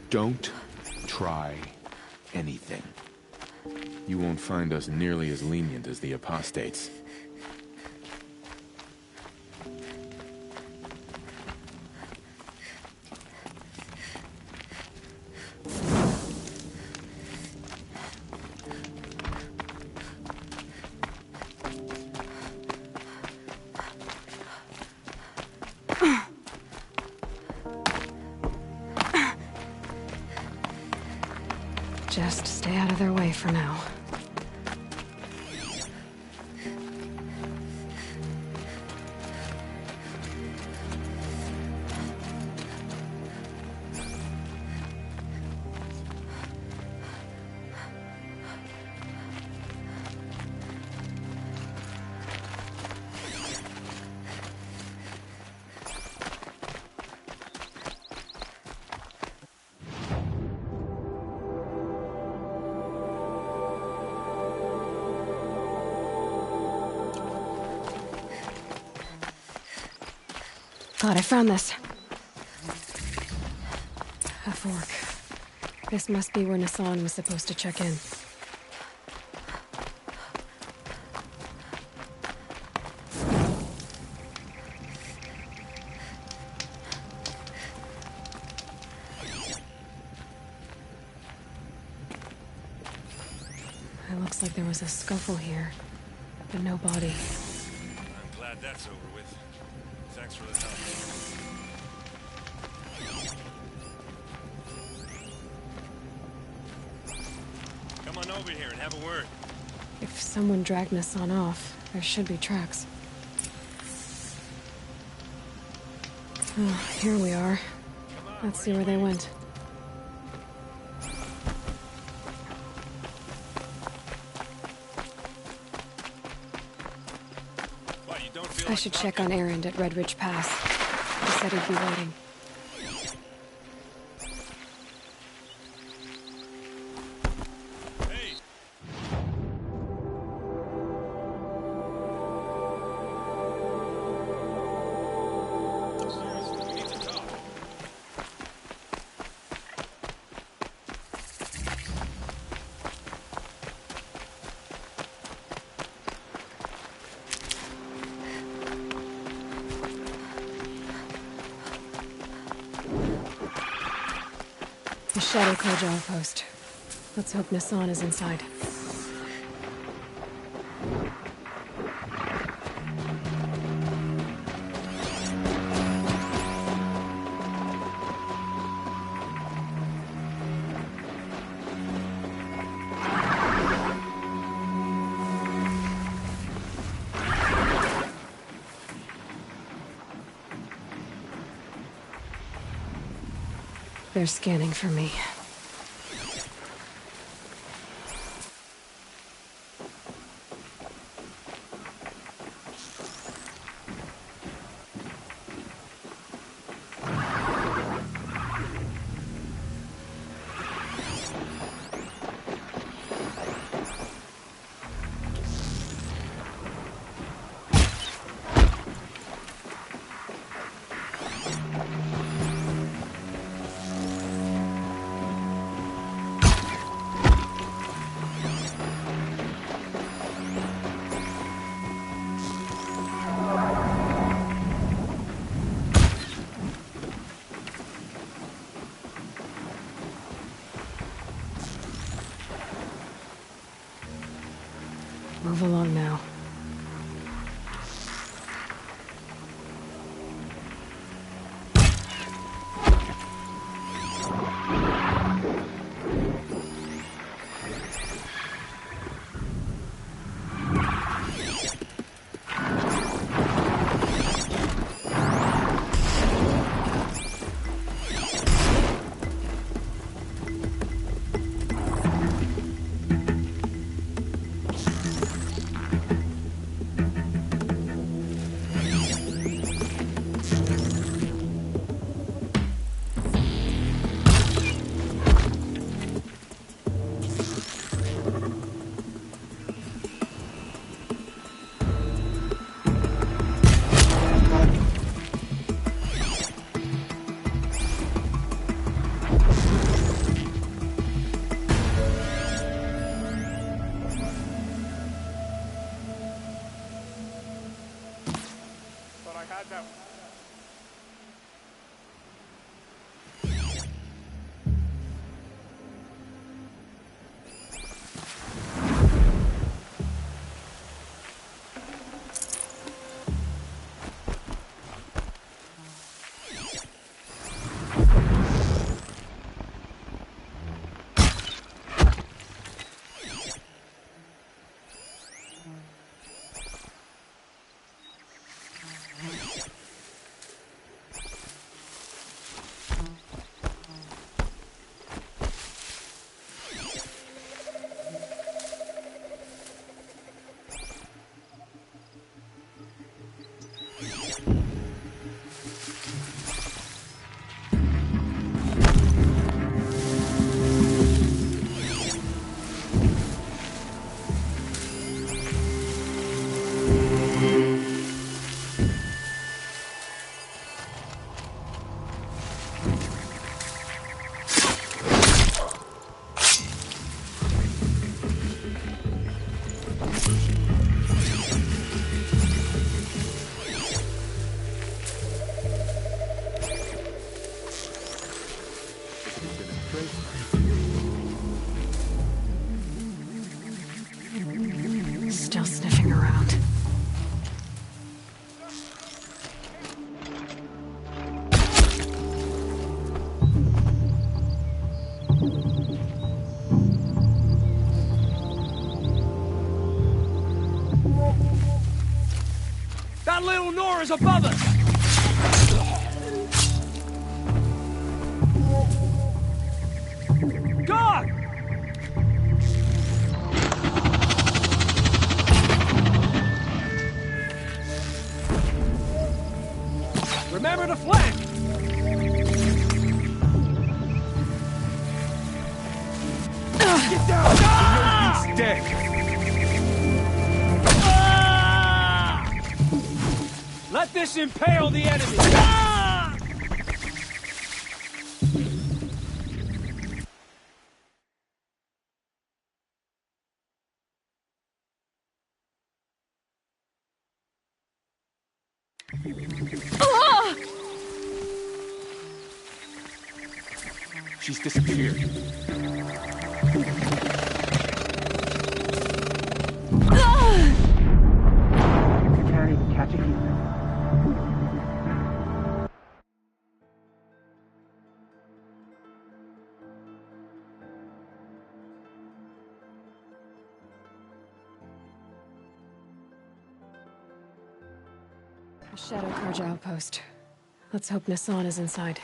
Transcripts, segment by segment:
Don't try anything. You won't find us nearly as lenient as the apostates. Just stay out of their way for now. God, I found this. A fork. This must be where Nassan was supposed to check in. It looks like there was a scuffle here, but no body. I'm glad that's over with. Thanks for the help. Come on over here and have a word. If someone dragged Nassan off, there should be tracks. Oh, here we are. Let's see where they went. I should check on Erend at Red Ridge Pass. He said he'd be waiting. Hey! Seriously, we need to talk. The Shadow Cage outpost. Let's hope Nassan is inside. They're scanning for me. Move along now. Still sniffing around. That little Nora's above us! God! Remember to flank! Get down! Ah! He's dead! Ah! Let this impale the enemy! Ah! She's disappeared. Can't even catch a human. A Shadow Carja outpost. Let's hope Nassan is inside.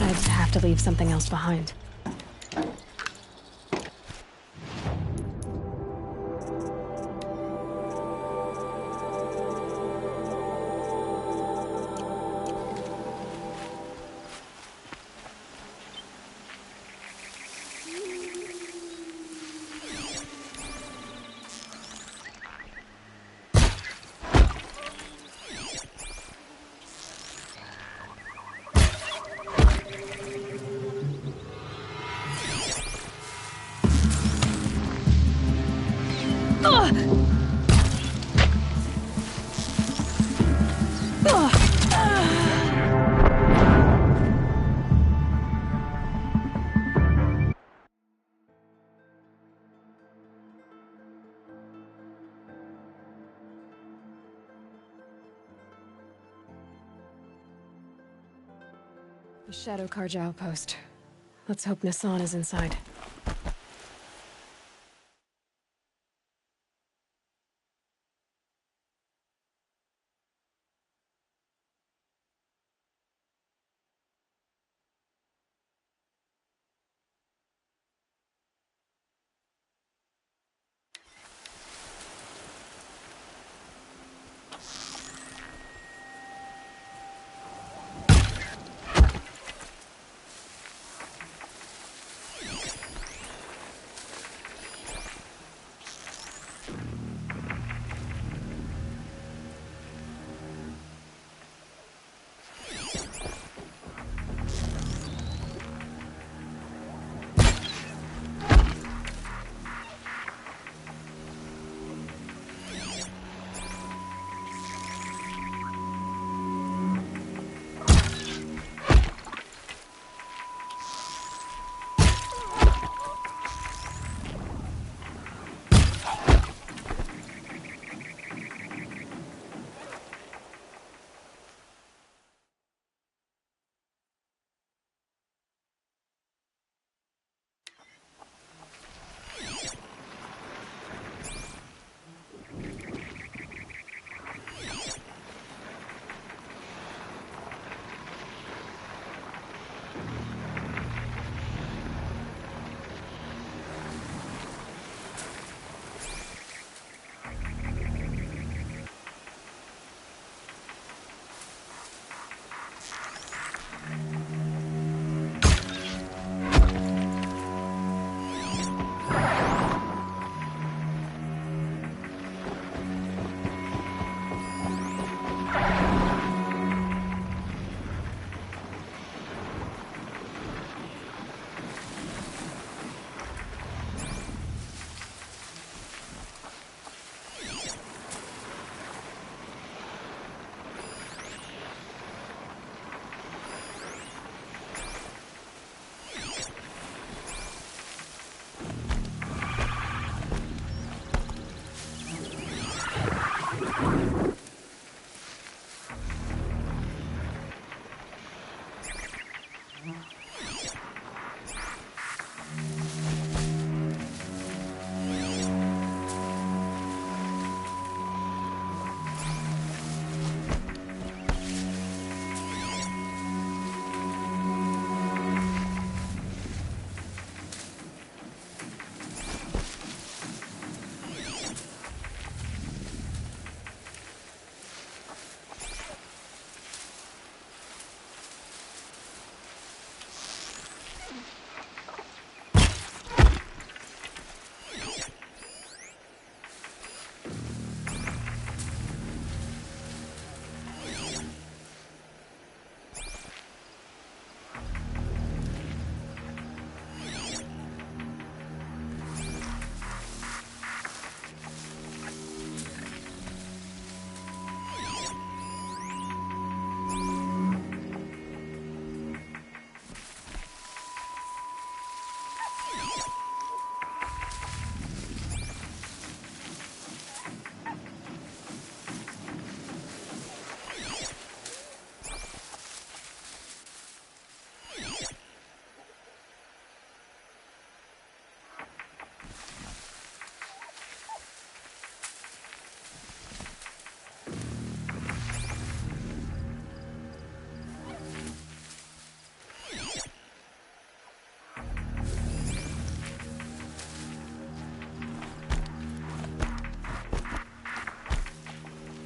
I'd have to leave something else behind. The Shadow Carja outpost. Let's hope Nassan is inside.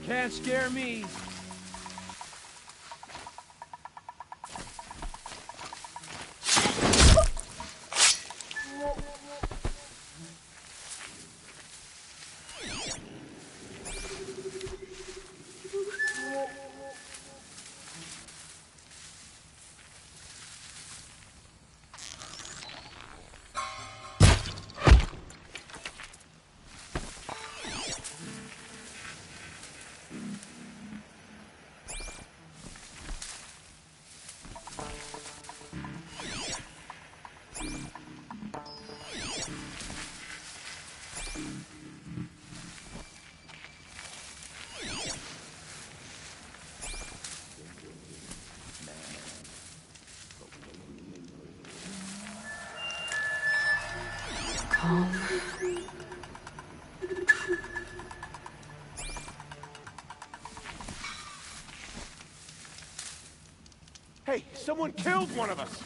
Can't scare me. Hey, someone killed one of us!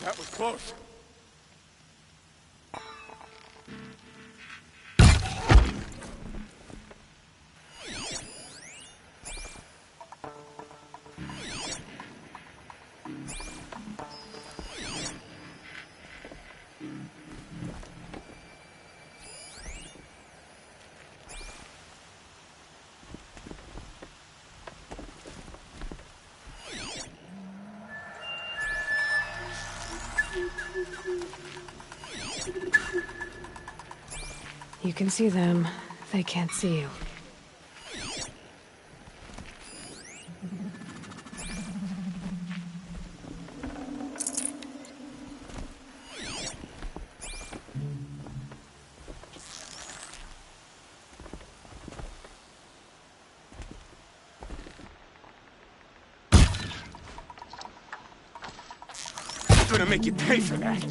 That was close. You can see them. They can't see you. I'm gonna make you pay for that.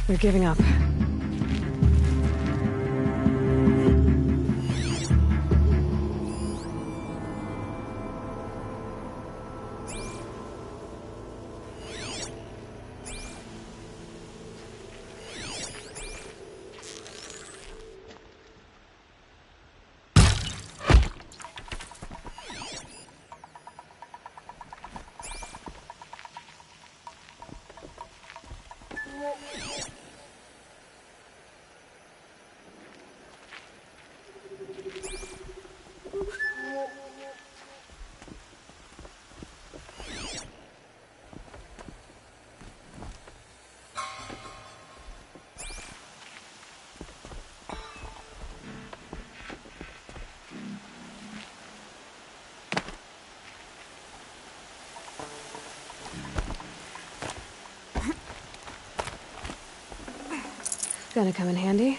They're giving up. Gonna come in handy.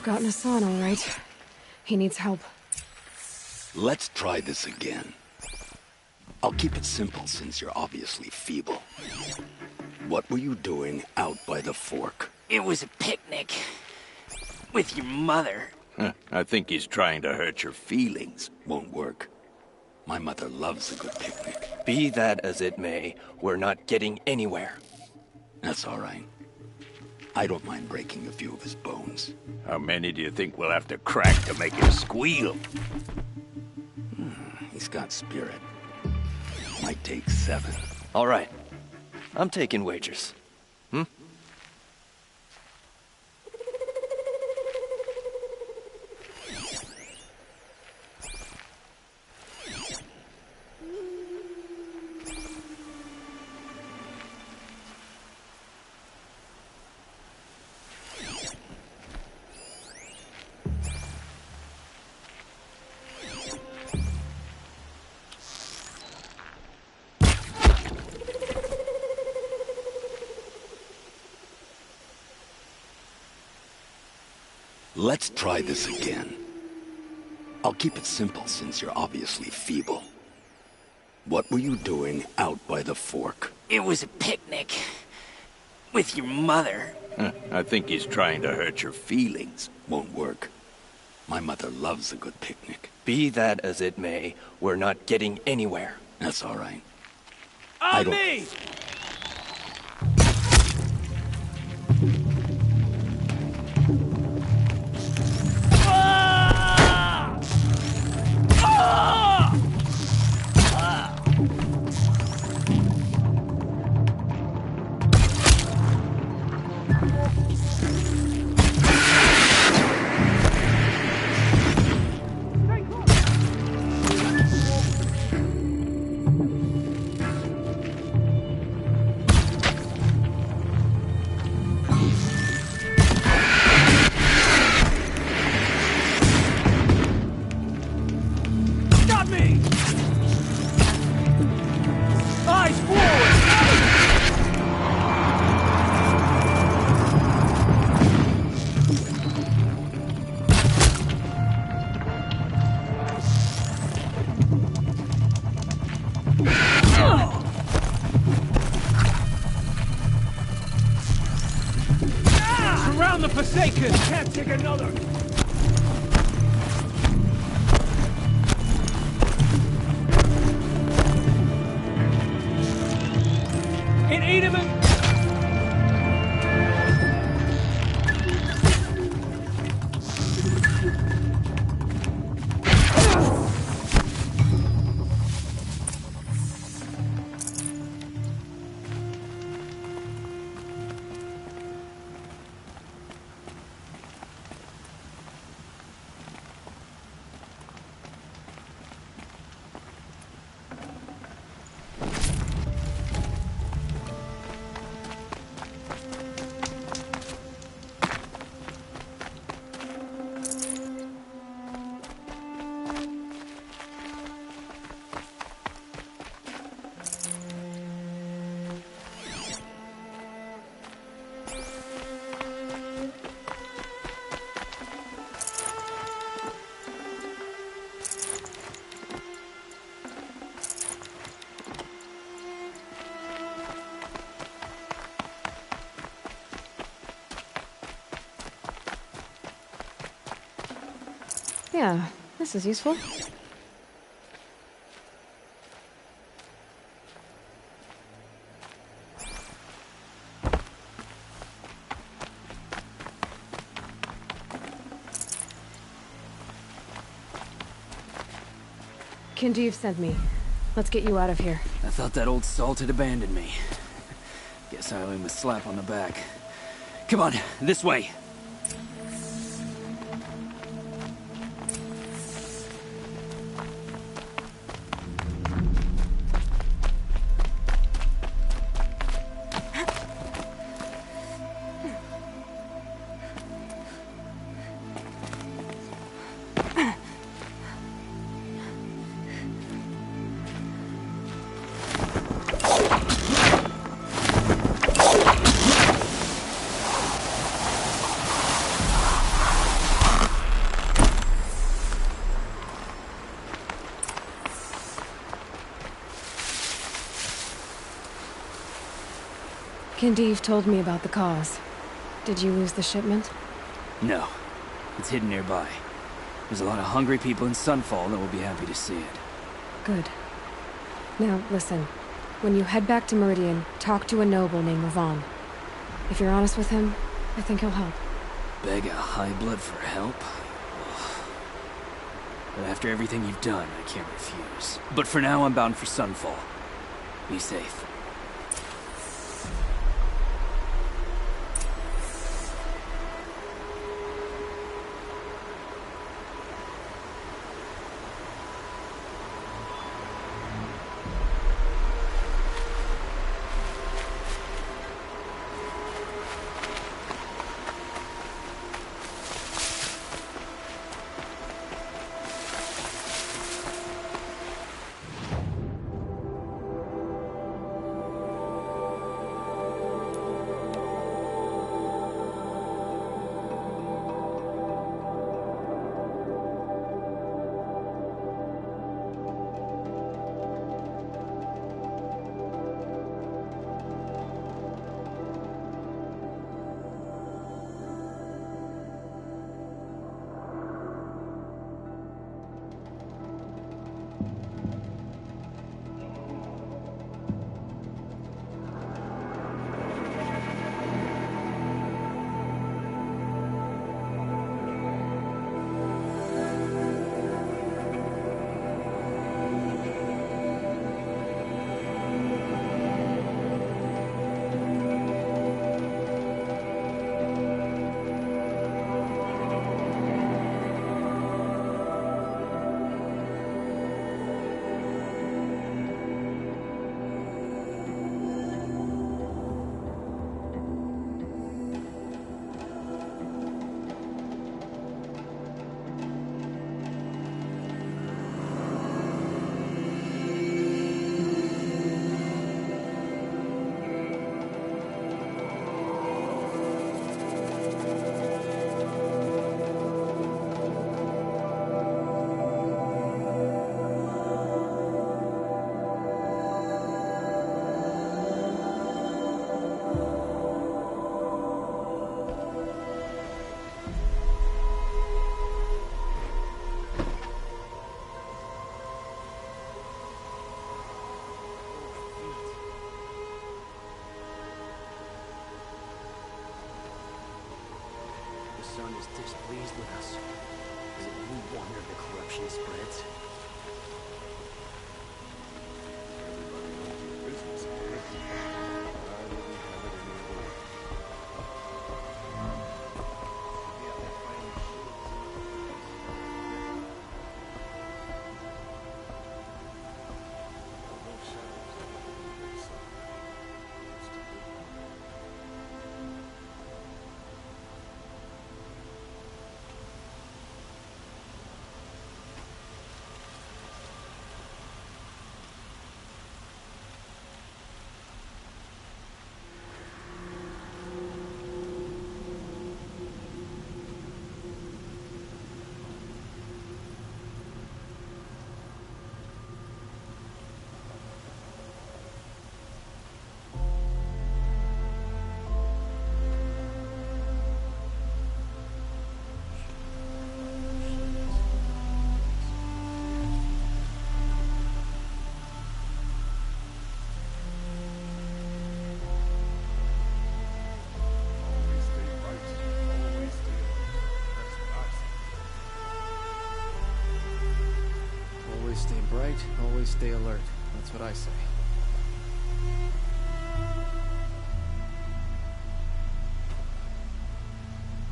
got Nassan all right. He needs help. Let's try this again. I'll keep it simple since you're obviously feeble. What were you doing out by the fork? It was a picnic. With your mother. I think he's trying to hurt your feelings. Won't work. My mother loves a good picnic. Be that as it may, we're not getting anywhere. That's all right. I don't mind breaking a few of his bones. How many do you think we'll have to crack to make him squeal? He's got spirit. Might take 7. All right. I'm taking wagers. Let's try this again. I'll keep it simple since you're obviously feeble. What were you doing out by the fork? It was a picnic. With your mother. I think he's trying to hurt your feelings. Won't work. My mother loves a good picnic. Be that as it may, we're not getting anywhere. That's all right. On me! Surround the Forsaken! Can't take another! In 8 of them! Yeah, this is useful. Kindeev sent me. Let's get you out of here. I thought that old salt had abandoned me. Guess I owe him a slap on the back. Come on, this way. Kindev told me about the cause. Did you lose the shipment? No. It's hidden nearby. There's a lot of hungry people in Sunfall that will be happy to see it. Good. Now, listen. When you head back to Meridian, talk to a noble named Ravon. If you're honest with him, I think he'll help. Beg a high blood for help? But after everything you've done, I can't refuse. But for now, I'm bound for Sunfall. Be safe. The sun is displeased with us. Is it any wonder the corruption spreads? Always stay bright, always stay alert. That's what I say.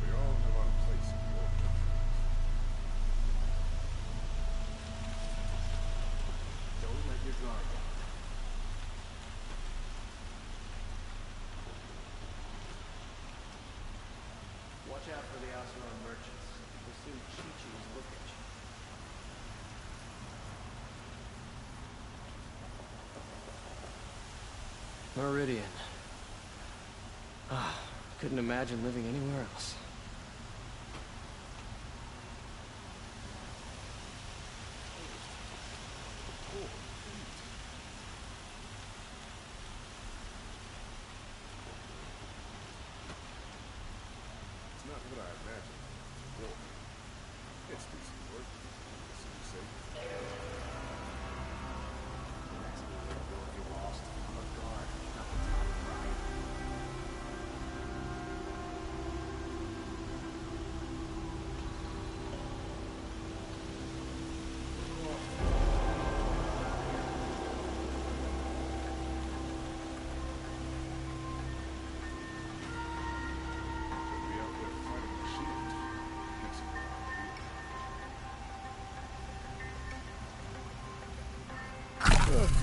We all have our place in the order. Don't let your guard down. Watch out for the Aslan merchants. They'll soon Chi-Chi's look at you. Meridian. Ah, couldn't imagine living anywhere else.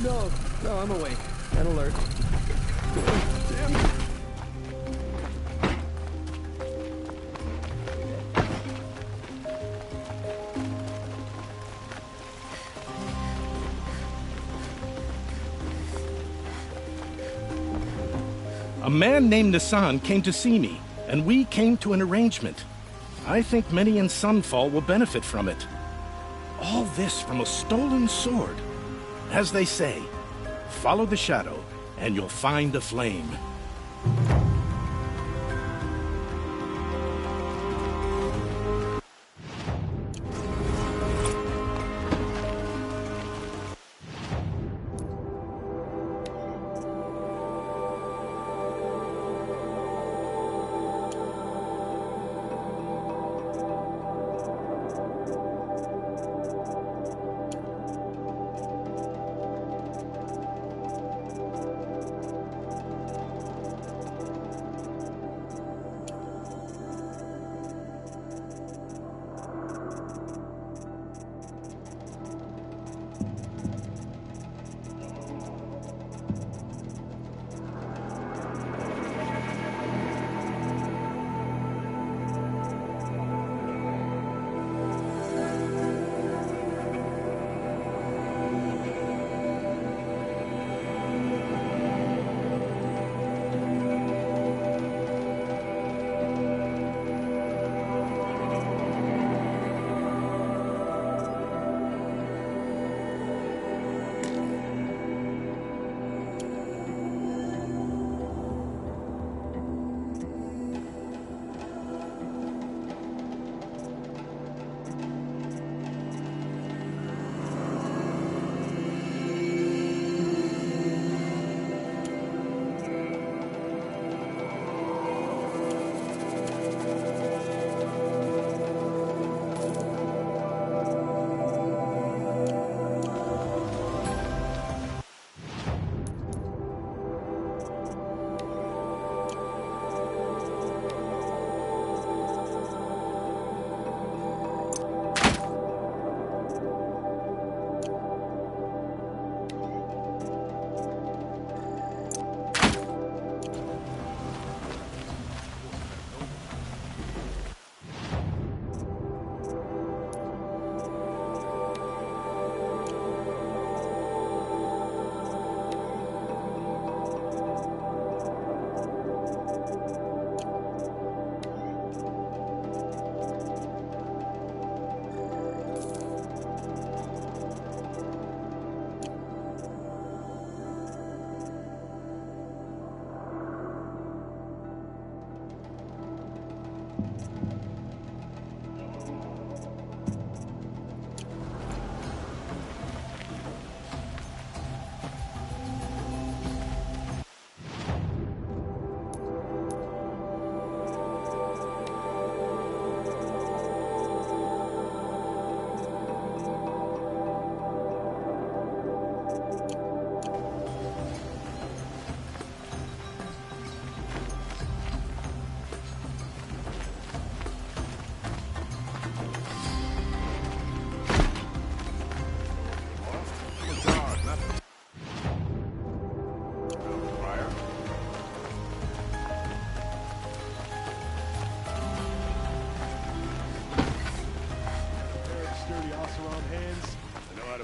No, I'm awake and alert. Damn it. A man named Nissan came to see me, and we came to an arrangement. I think many in Sunfall will benefit from it. All this from a stolen sword. As they say, follow the shadow, and you'll find the flame.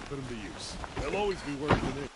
Put them to use. They'll always be working in it.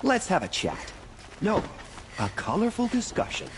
Let's have a chat. No, a colorful discussion.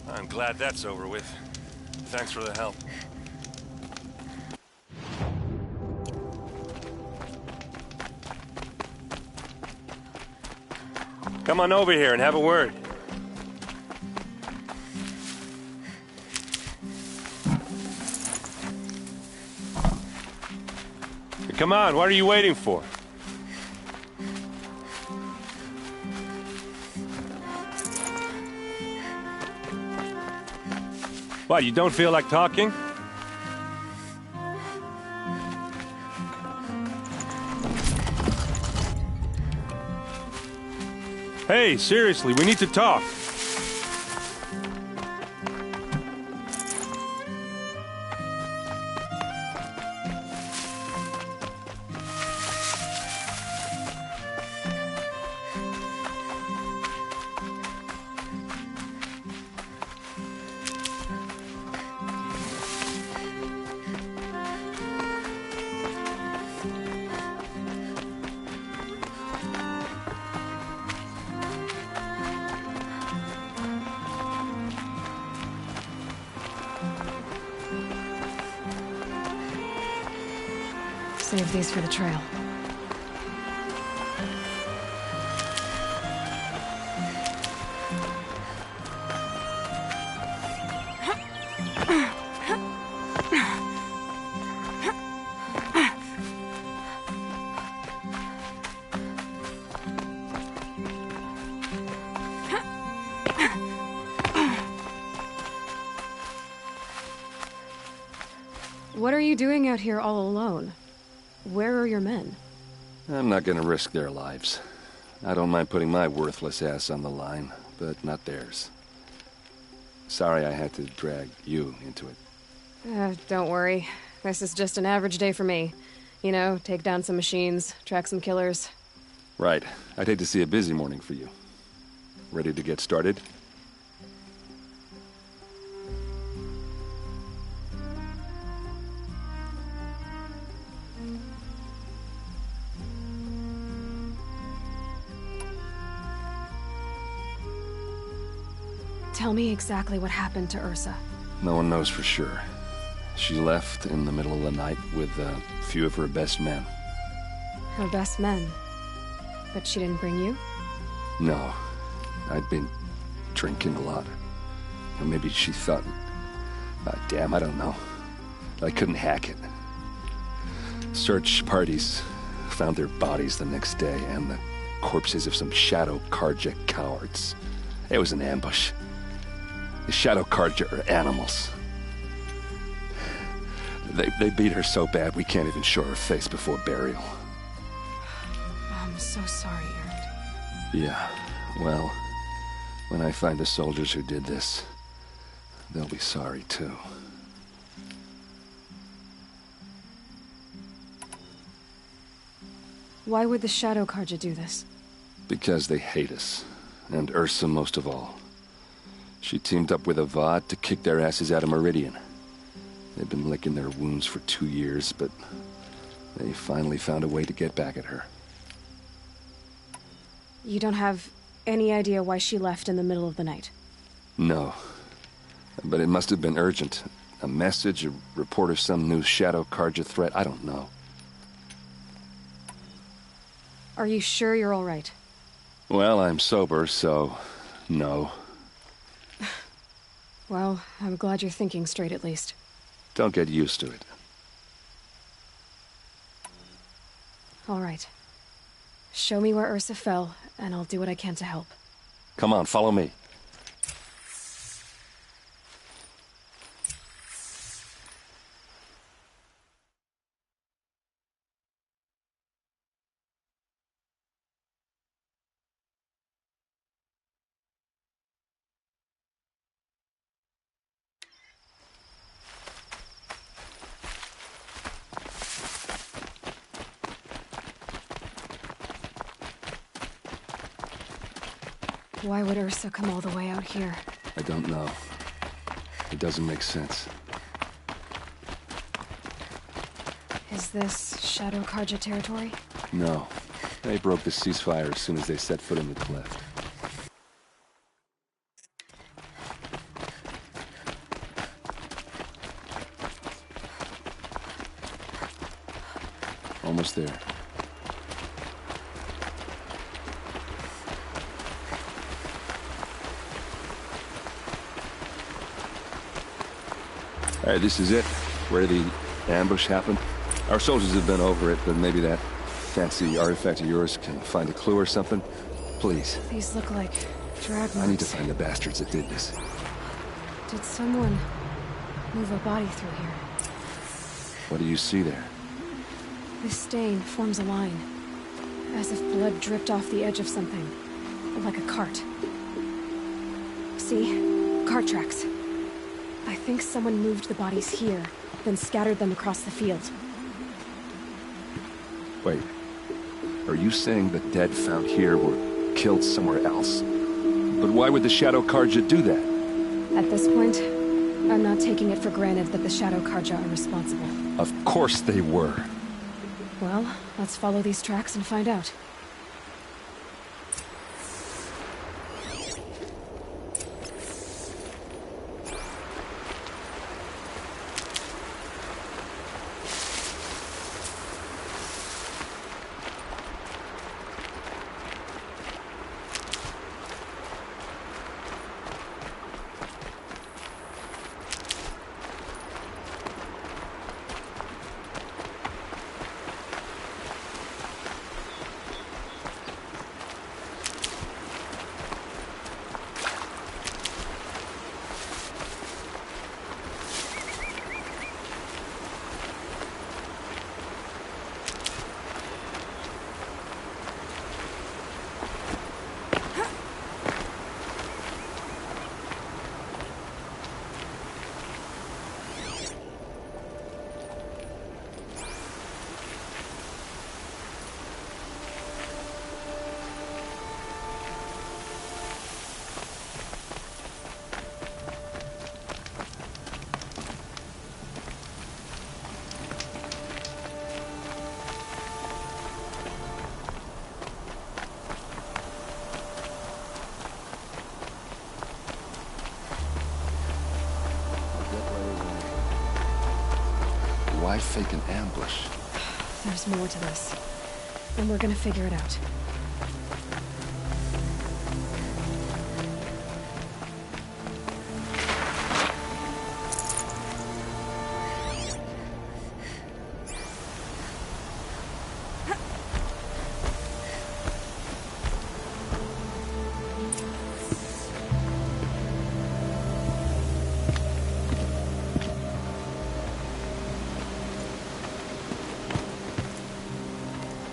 I'm glad that's over with. Thanks for the help. Come on over here and have a word. Come on, what are you waiting for? What, you don't feel like talking? Hey, seriously, we need to talk. Save these for the trail. What are you doing out here all alone? Where are your men? I'm not gonna risk their lives. I don't mind putting my worthless ass on the line, but not theirs. Sorry I had to drag you into it. Don't worry. This is just an average day for me. You know, take down some machines, track some killers. Right. I'd hate to see a busy morning for you. Ready to get started? Tell me exactly what happened to Ursa. No one knows for sure. She left in the middle of the night with a few of her best men. Her best men? But she didn't bring you? No. I'd been drinking a lot. Or maybe she thought... damn, I don't know. I couldn't hack it. Search parties found their bodies the next day, and the corpses of some Shadow Karja cowards. It was an ambush. The Shadow Karja are animals. They beat her so bad we can't even show her face before burial. I'm so sorry, Aaron. Yeah, well, when I find the soldiers who did this, they'll be sorry too. Why would the Shadow Karja do this? Because they hate us, and Ursa most of all. She teamed up with Avad to kick their asses out of Meridian. They've been licking their wounds for 2 years, but they finally found a way to get back at her. You don't have any idea why she left in the middle of the night? No. But it must have been urgent. A message, a report of some new Shadow Karja threat, I don't know. Are you sure you're all right? Well, I'm sober, so... no. Well, I'm glad you're thinking straight at least. Don't get used to it. All right. Show me where Ursa fell, and I'll do what I can to help. Come on, follow me. Why would Ursa come all the way out here? I don't know. It doesn't make sense. Is this Shadow Karja territory? No. They broke the ceasefire as soon as they set foot in the cleft. Almost there. All right, this is it, where the ambush happened. Our soldiers have been over it, but maybe that fancy artifact of yours can find a clue or something. Please. These look like drag marks. I need to find the bastards that did this. Did someone move a body through here? What do you see there? This stain forms a line, as if blood dripped off the edge of something, like a cart. See? Cart tracks. I think someone moved the bodies here, then scattered them across the field. Wait. Are you saying the dead found here were killed somewhere else? But why would the Shadow Karja do that? At this point, I'm not taking it for granted that the Shadow Karja are responsible. Of course they were. Well, let's follow these tracks and find out. Why fake an ambush? There's more to this. And we're gonna figure it out.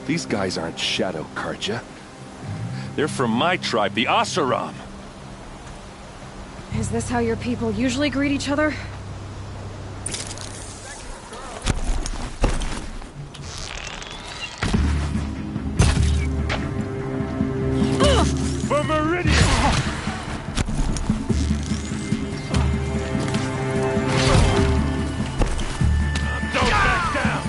These guys aren't Shadow Karja. They're from my tribe, the Asaram. Is this how your people usually greet each other? For Meridian! Don't back down!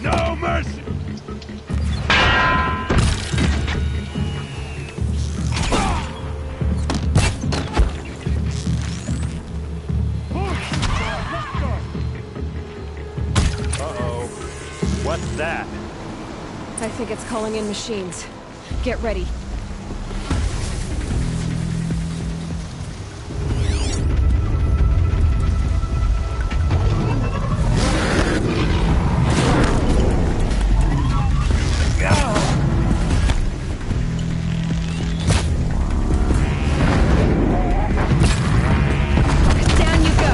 No mercy! Uh-oh. What's that? I think it's calling in machines. Get ready. Down you go.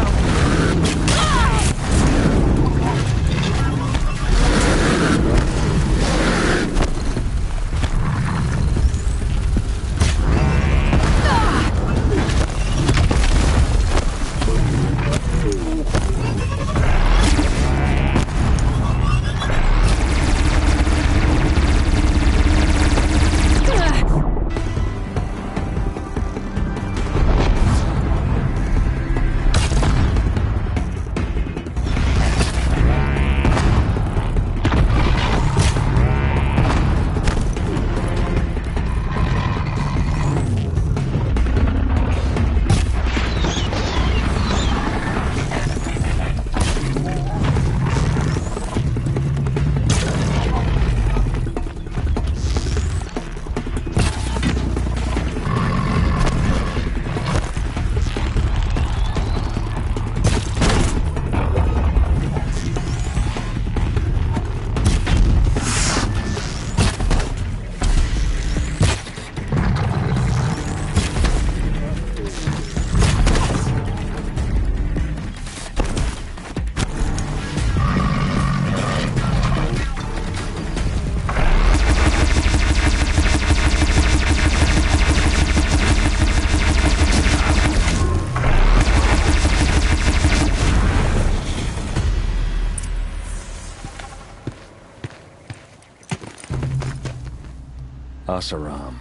Asaram,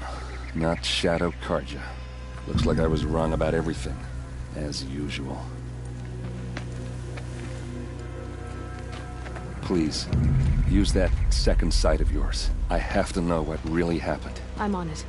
not Shadow Karja. Looks like I was wrong about everything, as usual. Please, use that second sight of yours. I have to know what really happened. I'm on it.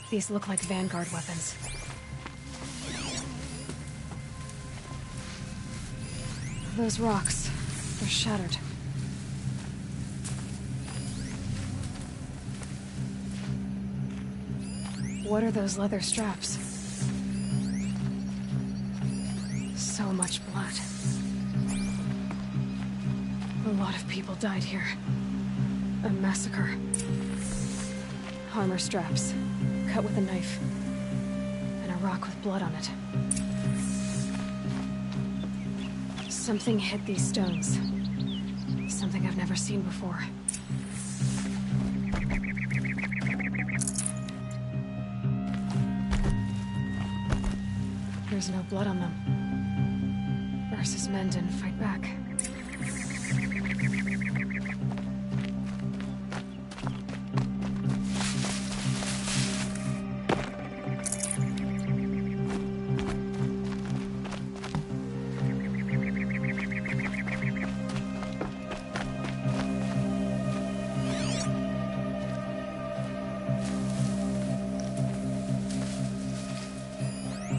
These look like Vanguard weapons. Those rocks, they're shattered. What are those leather straps? So much blood. A lot of people died here. A massacre. Armor straps, cut with a knife. And a rock with blood on it. Something hit these stones. Something I've never seen before. There's no blood on them. Ursa's men didn't fight back.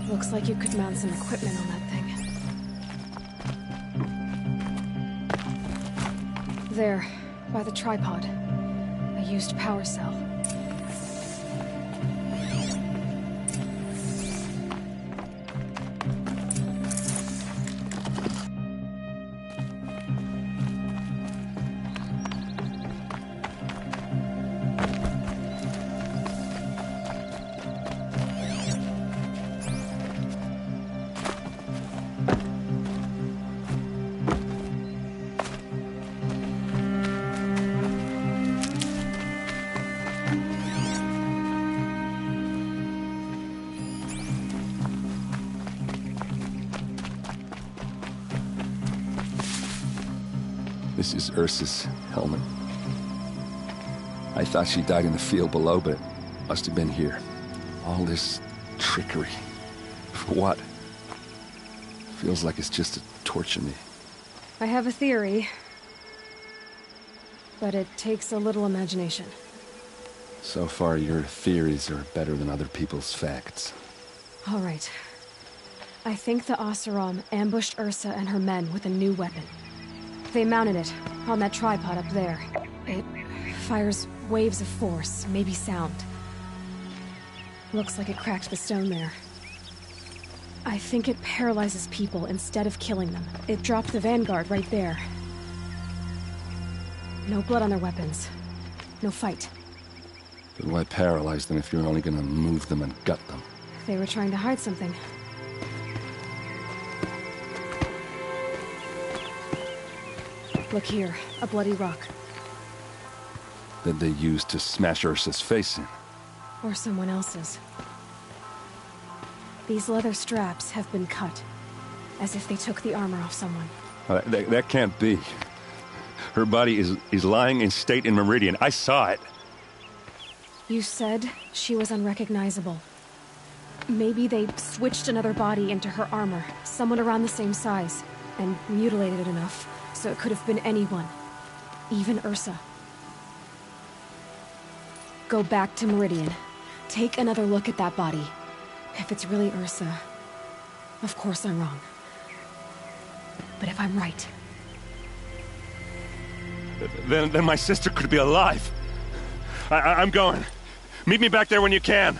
Looks like you could mount some equipment on that thing. There, by the tripod. A used power cell. This is Ursa's helmet. I thought she died in the field below, but it must have been here. All this trickery. For what? Feels like it's just to torture me. I have a theory. But it takes a little imagination. So far, your theories are better than other people's facts. All right. I think the Oseram ambushed Ursa and her men with a new weapon. They mounted it on that tripod up there. It fires waves of force, maybe sound. Looks like it cracked the stone there. I think it paralyzes people instead of killing them. It dropped the vanguard right there. No blood on their weapons. No fight. But why paralyze them if you're only gonna move them and gut them? They were trying to hide something. Look here, a bloody rock. That they used to smash Ursa's face in. Or someone else's. These leather straps have been cut, as if they took the armor off someone. That can't be. Her body is lying in state in Meridian. I saw it. You said she was unrecognizable. Maybe they switched another body into her armor, someone around the same size, and mutilated it enough so it could have been anyone. Even Ursa. Go back to Meridian. Take another look at that body. If it's really Ursa, of course I'm wrong. But if I'm right... Then my sister could be alive. I'm going. Meet me back there when you can.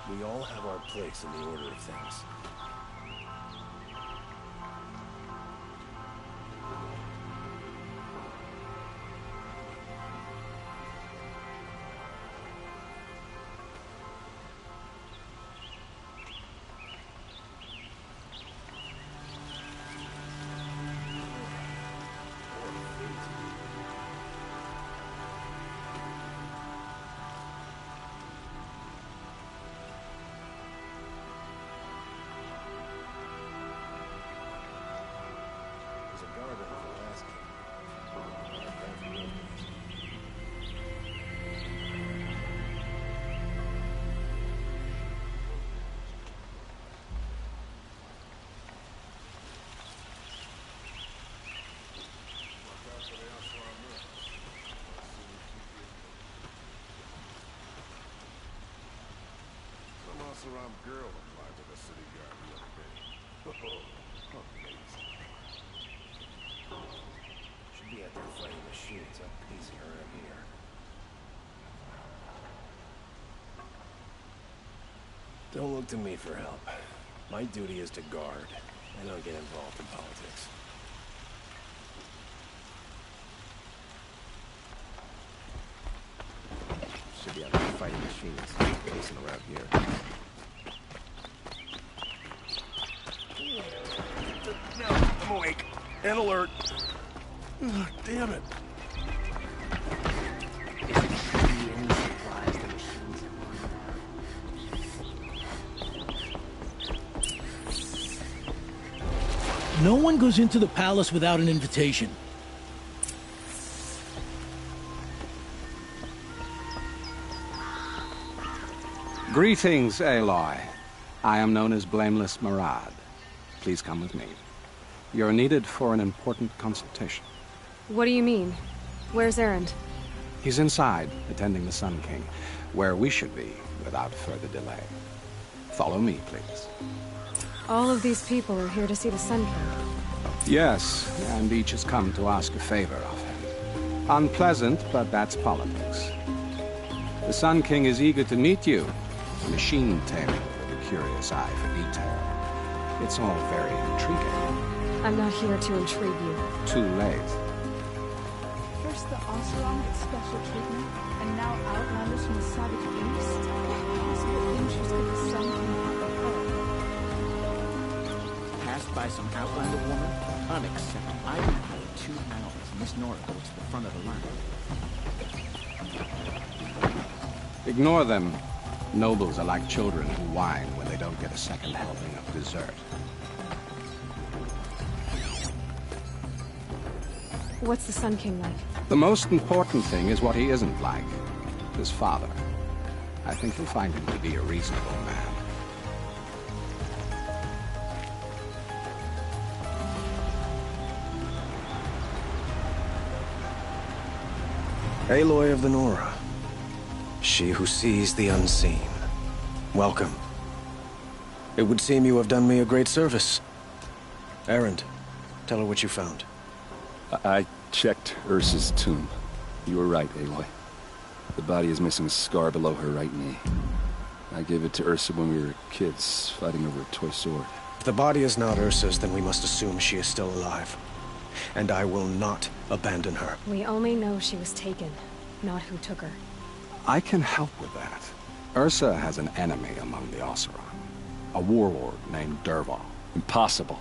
We all have our place in the order of things. Some girl applied to the city guard the other day. Oh, amazing. Should be out there fighting machines up easy around here. Don't look to me for help. My duty is to guard. I don't get involved in politics. Should be out there fighting machines, pacing around here. No, I'm awake. And alert. Ugh, damn it. No one goes into the palace without an invitation. Greetings, Aloy. I am known as Blameless Marad. Please come with me. You're needed for an important consultation. What do you mean? Where's Erend? He's inside, attending the Sun King, where we should be without further delay. Follow me, please. All of these people are here to see the Sun King. Yes, and each has come to ask a favor of him. Unpleasant, but that's politics. The Sun King is eager to meet you. A machine tailor with a curious eye for detail. It's all very intriguing. I'm not here to intrigue you. Too late. First the Oseram gets special treatment, and now outlanders from the Savage East. What possible interest could the Sun King have in her? Passed by some outlander woman? Unacceptable. I've been hired 2 hours. Miss Nora goes to the front of the line. Ignore them. Nobles are like children who whine when they don't get a second helping of dessert. What's the Sun King like? The most important thing is what he isn't like. His father. I think you'll find him to be a reasonable man. Aloy of the Nora. She who sees the unseen. Welcome. It would seem you have done me a great service. Erend, tell her what you found. I checked Ursa's tomb. You were right, Aloy. The body is missing a scar below her right knee. I gave it to Ursa when we were kids, fighting over a toy sword. If the body is not Ursa's, then we must assume she is still alive. And I will not abandon her. We only know she was taken, not who took her. I can help with that. Ursa has an enemy among the Oseram. A warlord named Dervahl. Impossible.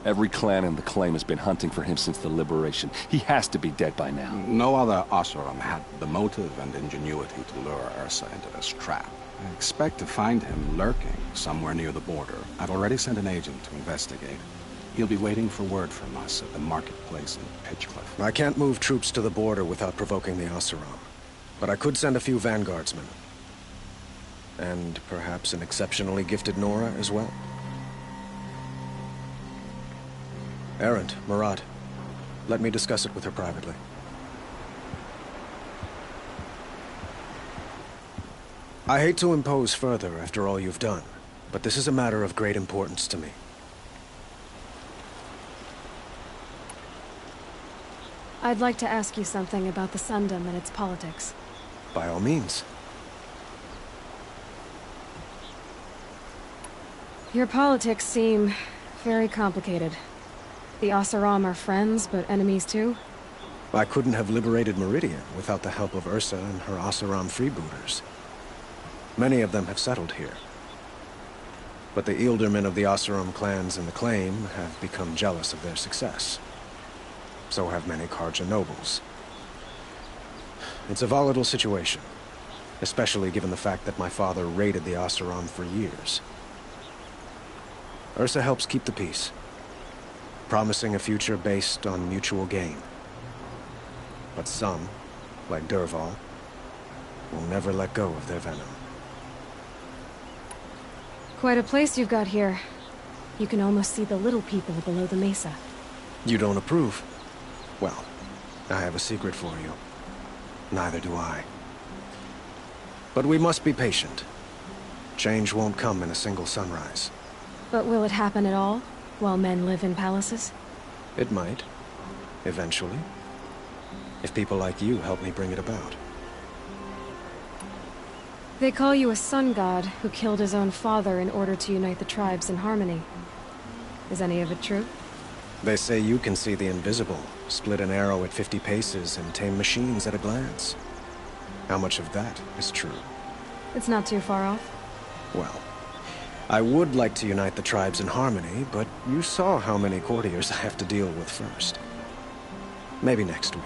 Every clan in the claim has been hunting for him since the liberation. He has to be dead by now. No other Oseram had the motive and ingenuity to lure Ursa into this trap. I expect to find him lurking somewhere near the border. I've already sent an agent to investigate. He'll be waiting for word from us at the marketplace in Pitchcliff. I can't move troops to the border without provoking the Oseram. But I could send a few vanguardsmen. And perhaps an exceptionally gifted Nora as well. Erend, Marad, let me discuss it with her privately. I hate to impose further after all you've done, but this is a matter of great importance to me. I'd like to ask you something about the Sundom and its politics. By all means. Your politics seem very complicated. The Oseram are friends, but enemies too? I couldn't have liberated Meridian without the help of Ursa and her Oseram freebooters. Many of them have settled here. But the Ealdormen of the Oseram clans in the Claim have become jealous of their success. So have many Karja nobles. It's a volatile situation, especially given the fact that my father raided the Oseram for years. Ursa helps keep the peace, promising a future based on mutual gain. But some, like Dervahl, will never let go of their venom. Quite a place you've got here. You can almost see the little people below the mesa. You don't approve? Well, I have a secret for you. Neither do I. But we must be patient. Change won't come in a single sunrise. But will it happen at all, while men live in palaces? It might. Eventually. If people like you help me bring it about. They call you a sun god who killed his own father in order to unite the tribes in harmony. Is any of it true? They say you can see the invisible, split an arrow at 50 paces, and tame machines at a glance. How much of that is true? It's not too far off. Well, I would like to unite the tribes in harmony, but you saw how many courtiers I have to deal with first. Maybe next week.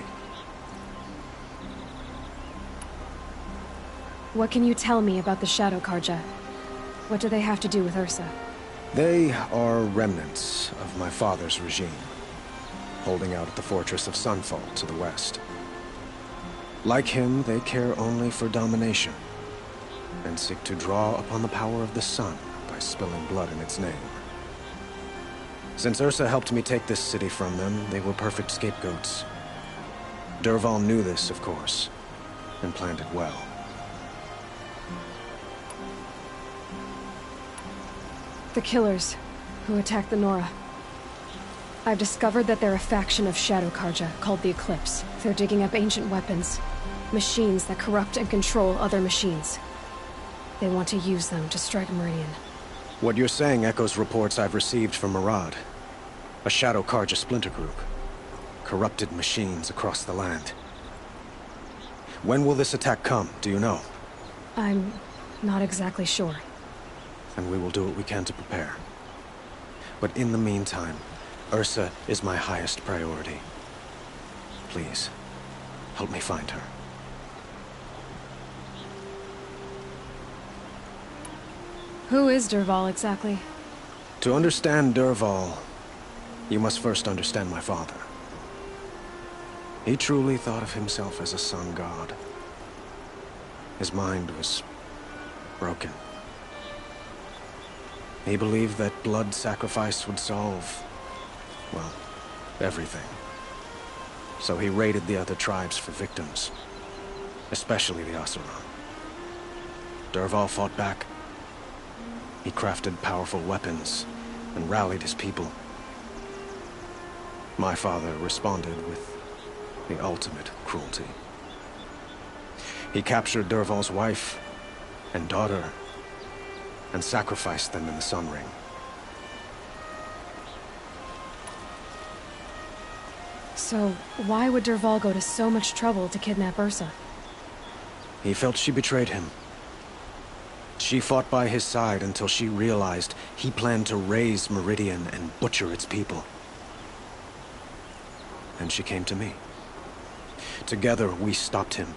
What can you tell me about the Shadow Karja? What do they have to do with Ursa? They are remnants of my father's regime, holding out at the fortress of Sunfall to the west. Like him, they care only for domination, and seek to draw upon the power of the sun by spilling blood in its name. Since Ursa helped me take this city from them, they were perfect scapegoats. Dervahl knew this, of course, and planned it well. The killers, who attacked the Nora. I've discovered that they're a faction of Shadow Karja, called the Eclipse. They're digging up ancient weapons. Machines that corrupt and control other machines. They want to use them to strike Meridian. What you're saying echoes reports I've received from Murad. A Shadow Karja splinter group. Corrupted machines across the land. When will this attack come, do you know? I'm not exactly sure. And we will do what we can to prepare. But in the meantime, Ursa is my highest priority. Please, help me find her. Who is Dervahl exactly? To understand Dervahl, you must first understand my father. He truly thought of himself as a sun god. His mind was broken. He believed that blood sacrifice would solve, well, everything. So he raided the other tribes for victims, especially the Oseram. Dervahl fought back. He crafted powerful weapons and rallied his people. My father responded with the ultimate cruelty. He captured Dervahl's wife and daughter and sacrificed them in the Sun Ring. So, why would Dervahl go to so much trouble to kidnap Ursa? He felt she betrayed him. She fought by his side until she realized he planned to raise Meridian and butcher its people. And she came to me. Together, we stopped him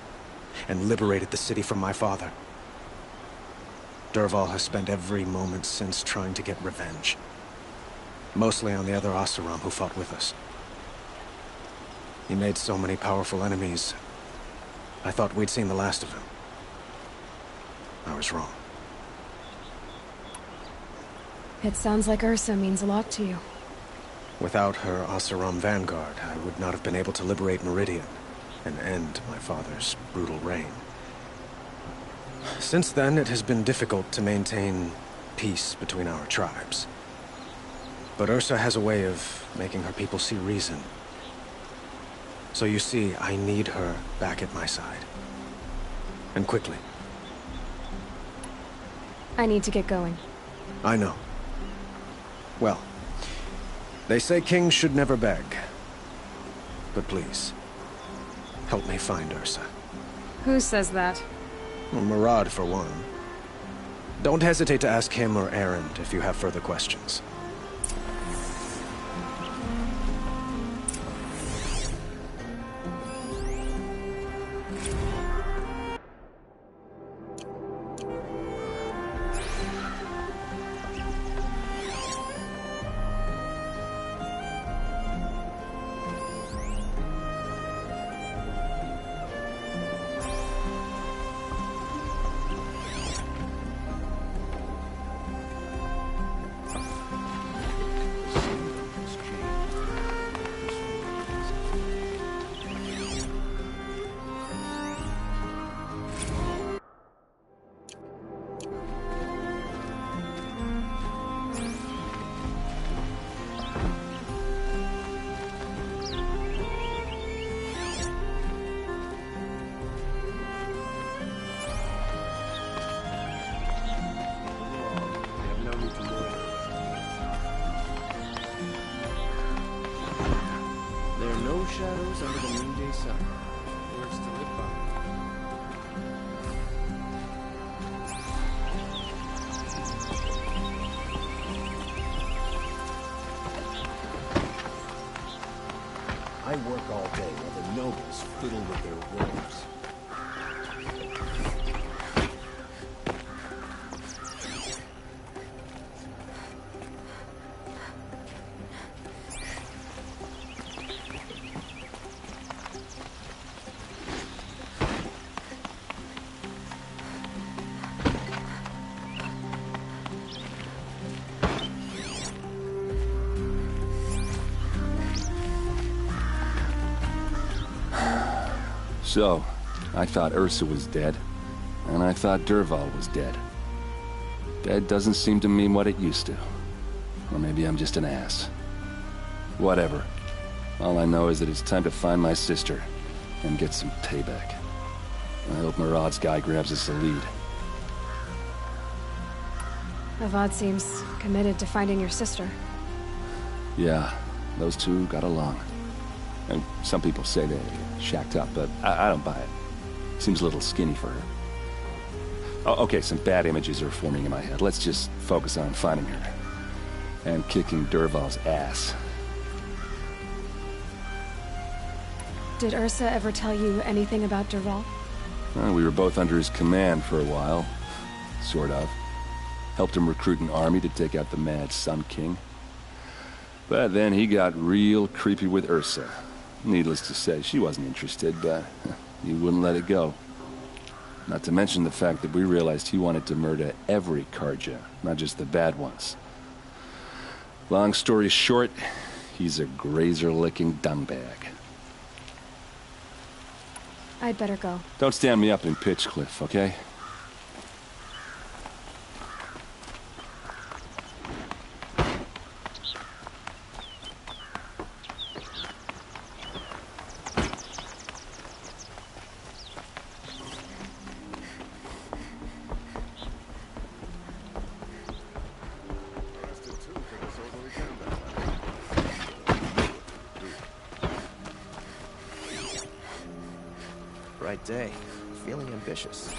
and liberated the city from my father. Dervahl has spent every moment since trying to get revenge. Mostly on the other Oseram who fought with us. He made so many powerful enemies. I thought we'd seen the last of him. I was wrong. It sounds like Ursa means a lot to you. Without her Oseram vanguard, I would not have been able to liberate Meridian and end my father's brutal reign. Since then, it has been difficult to maintain peace between our tribes. But Ursa has a way of making her people see reason. So you see, I need her back at my side. And quickly. I need to get going. I know. Well, they say kings should never beg. But please, help me find Ursa. Who says that? Well, Murad, for one. Don't hesitate to ask him or Erend if you have further questions. There are no shadows under the noonday sun. Words to live by. I work all day while the nobles fiddle with their robes. So, I thought Ursa was dead, and I thought Dervahl was dead. Dead doesn't seem to mean what it used to. Or maybe I'm just an ass. Whatever. All I know is that it's time to find my sister and get some payback. I hope Murad's guy grabs us a lead. Avad seems committed to finding your sister. Yeah, those two got along. And some people say they shacked up, but I don't buy it. Seems a little skinny for her. Oh, okay, some bad images are forming in my head. Let's just focus on finding her. And kicking Dervahl's ass. Did Ursa ever tell you anything about Dervahl? Well, we were both under his command for a while. Sort of. Helped him recruit an army to take out the mad Sun King. But then he got real creepy with Ursa. Needless to say, she wasn't interested, but he wouldn't let it go. Not to mention the fact that we realized he wanted to murder every Karja, not just the bad ones. Long story short, he's a grazer-licking dungbag. I'd better go. Don't stand me up in Pitchcliff, okay? Bright day. Feeling ambitious.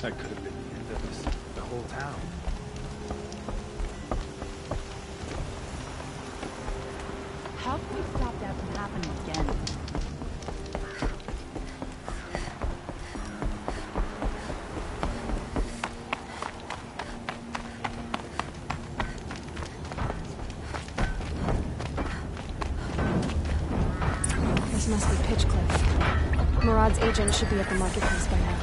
That could have been the end of this, the whole town. How can we stop that from happening again? This must be Pitchcliff. Murad's agent should be at the marketplace by now.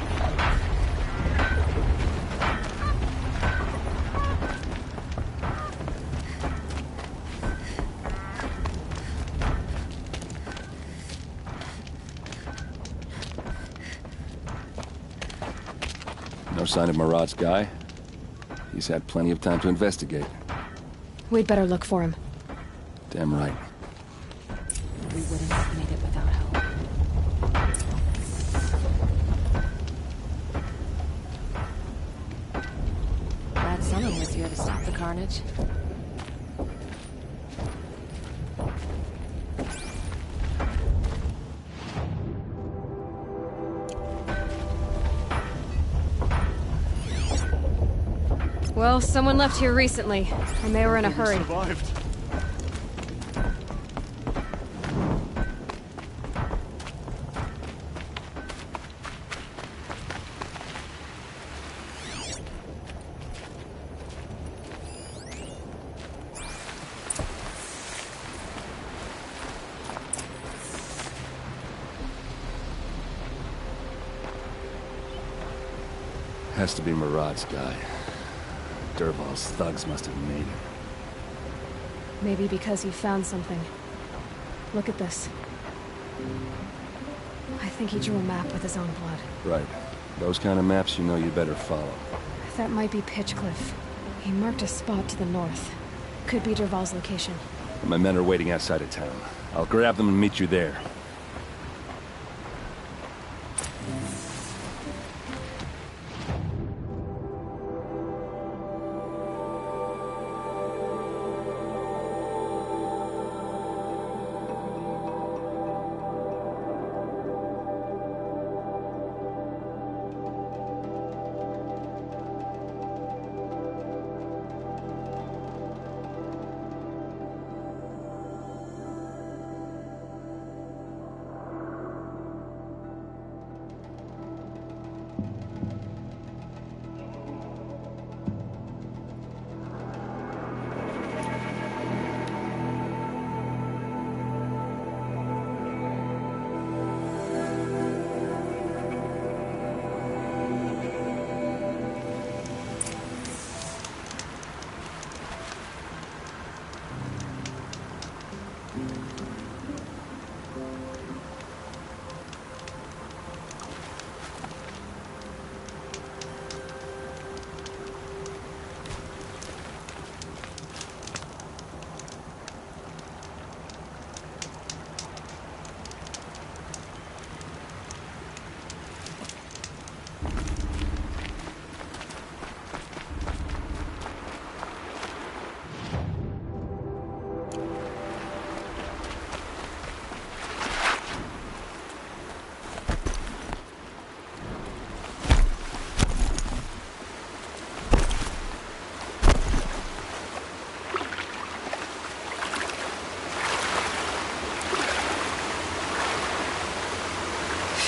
No sign of Murad's guy? He's had plenty of time to investigate. We'd better look for him. Damn right. We wouldn't have made it without help. Glad someone was here to stop the carnage. Well, someone left here recently, and they were in a hurry. Survived. Has to be Murad's guy. Dervahl's thugs must have made him. Maybe because he found something. Look at this. I think he drew a map with his own blood. Right. Those kind of maps you know you better follow. That might be Pitchcliff. He marked a spot to the north. Could be Dervahl's location. My men are waiting outside of town. I'll grab them and meet you there.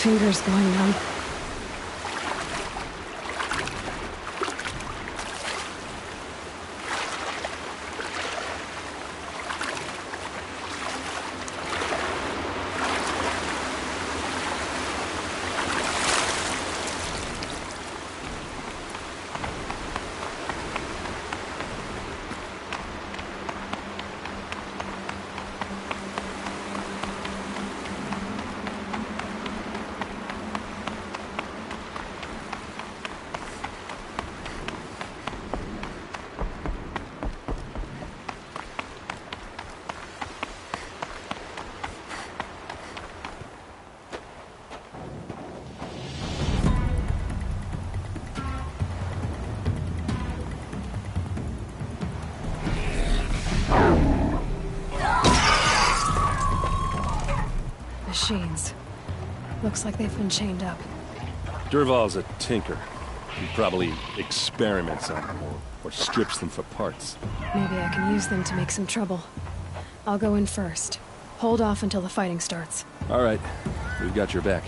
Fingers going numb. Machines. Looks like they've been chained up. Dervahl's a tinker. He probably experiments on them or strips them for parts. Maybe I can use them to make some trouble. I'll go in first. Hold off until the fighting starts. All right. We've got your back.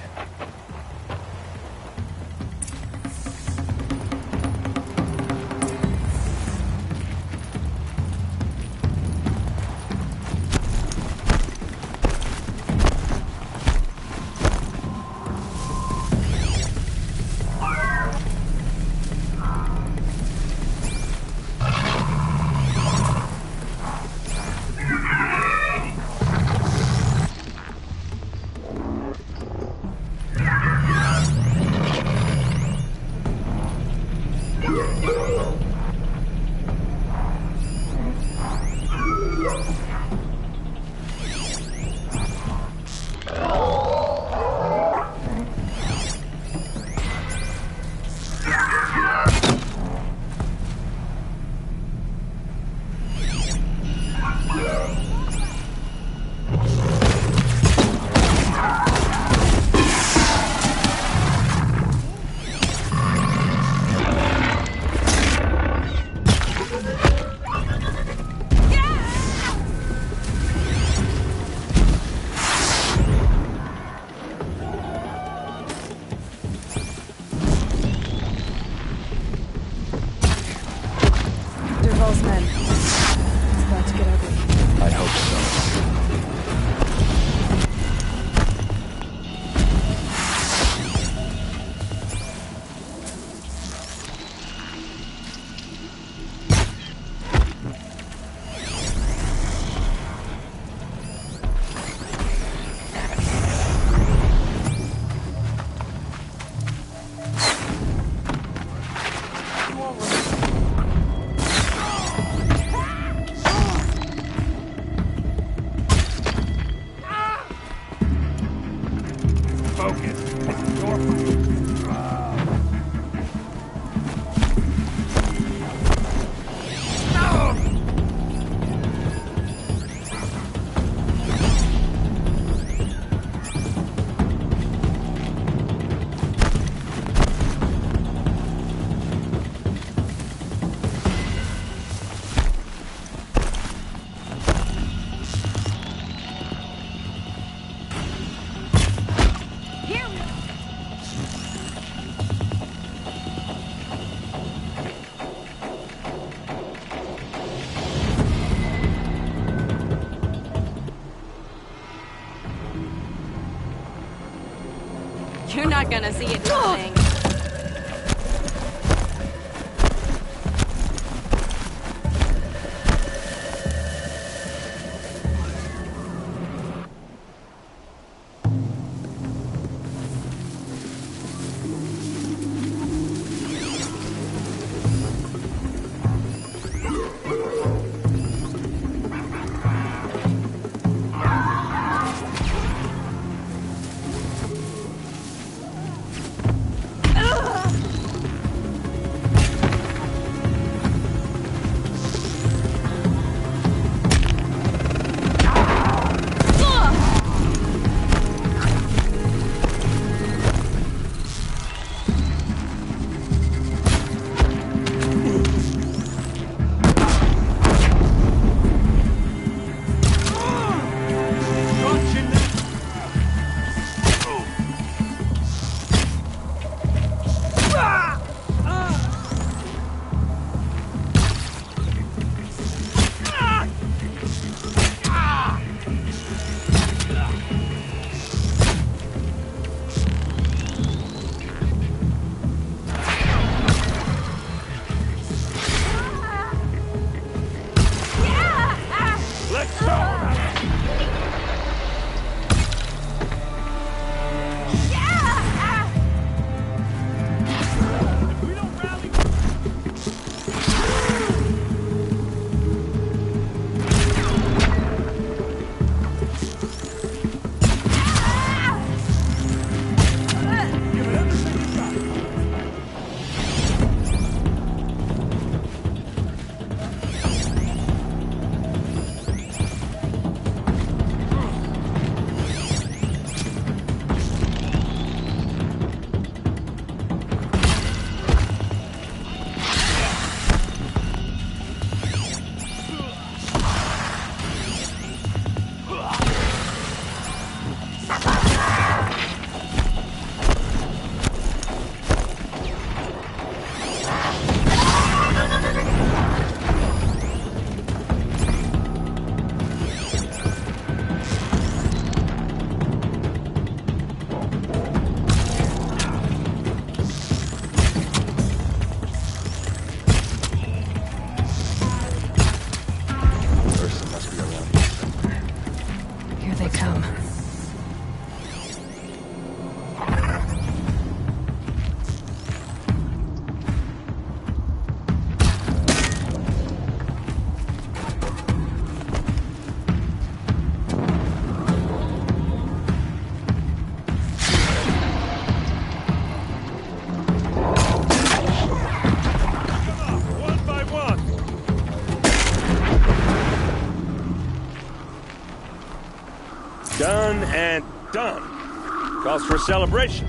You're not gonna see it coming. Here they come. Done and done. Calls for a celebration.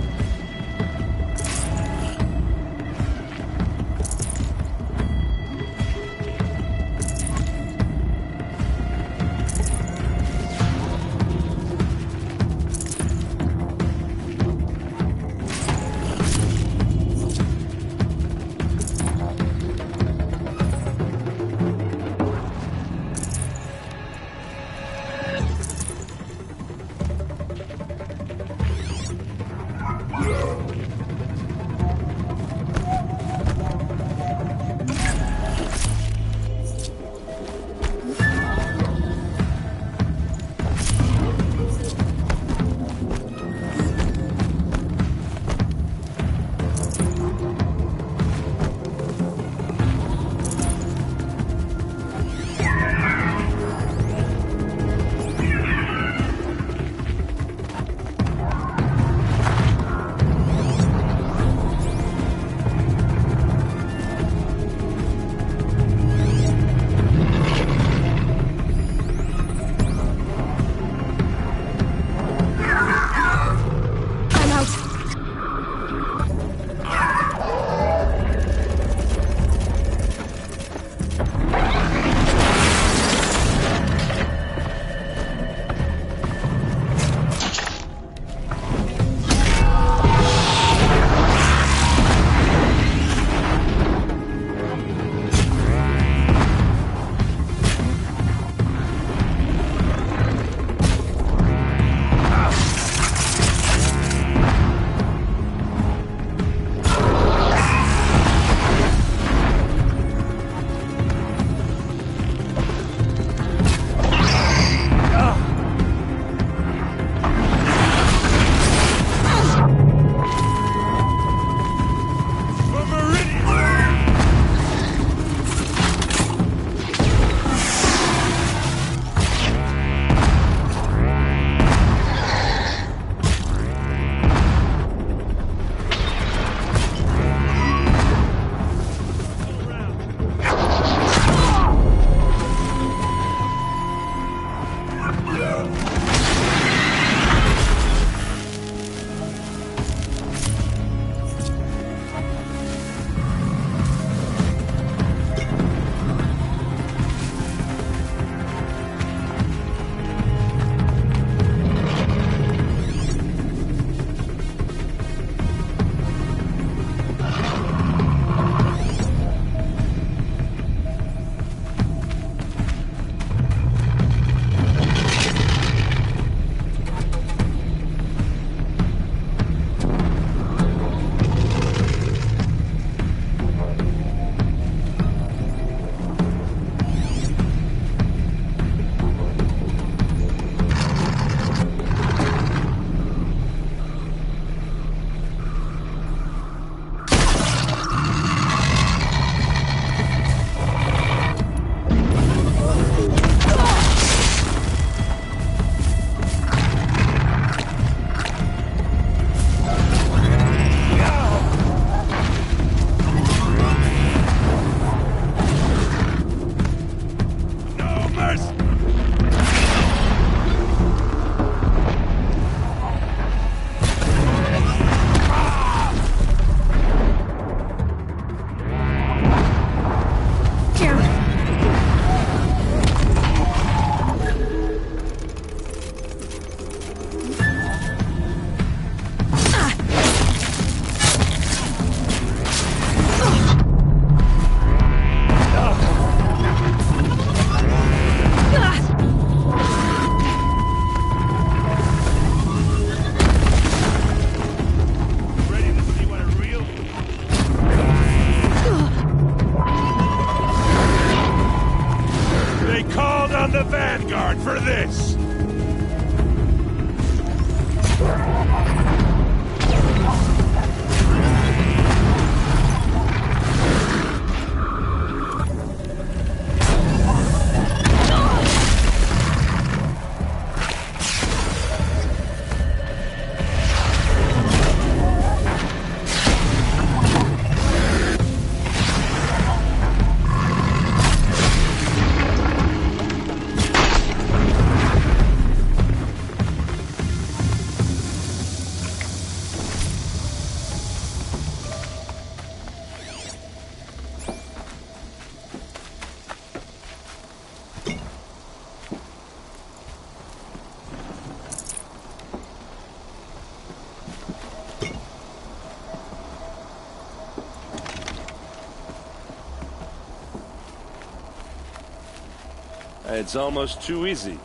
It's almost too easy.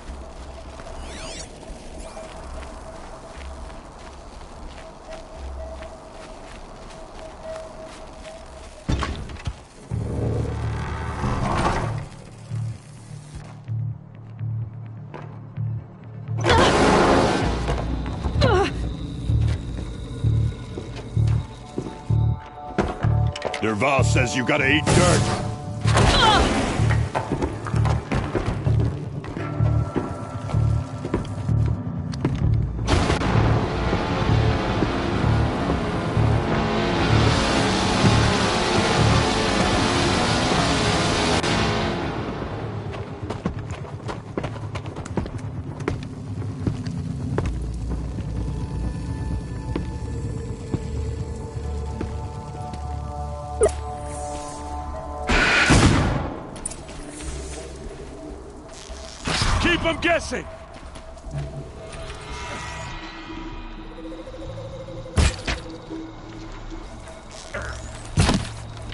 Derval says you gotta eat dirt. Keep them guessing!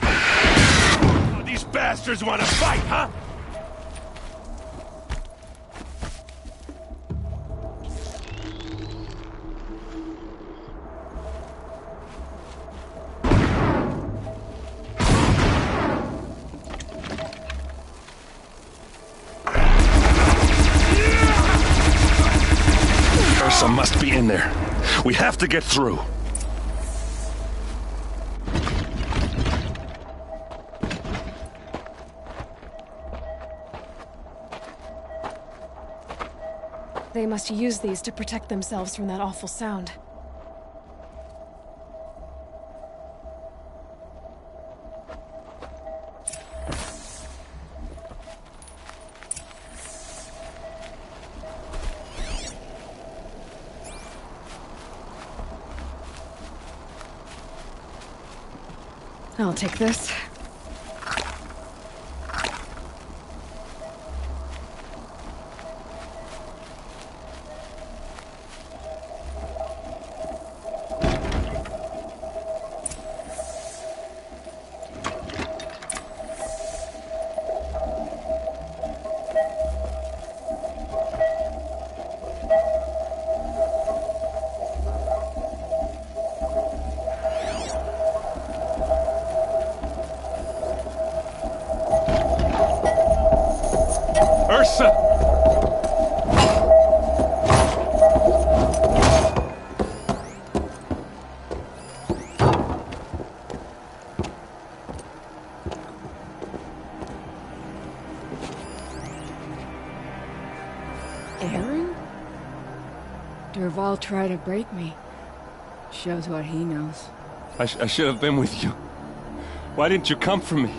Oh, these bastards want to fight, huh? Ursa must be in there. We have to get through. They must use these to protect themselves from that awful sound. I'll take this. Ursa! Aaron? Derval tried to break me. Shows what he knows. I should have been with you. Why didn't you come for me?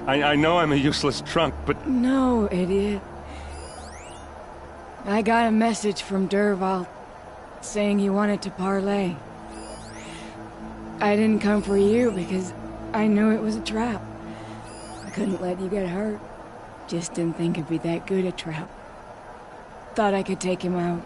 I know I'm a useless trunk, but... No, idiot. I got a message from Derval saying he wanted to parlay. I didn't come for you because I knew it was a trap. I couldn't let you get hurt. Just didn't think it'd be that good a trap. Thought I could take him out.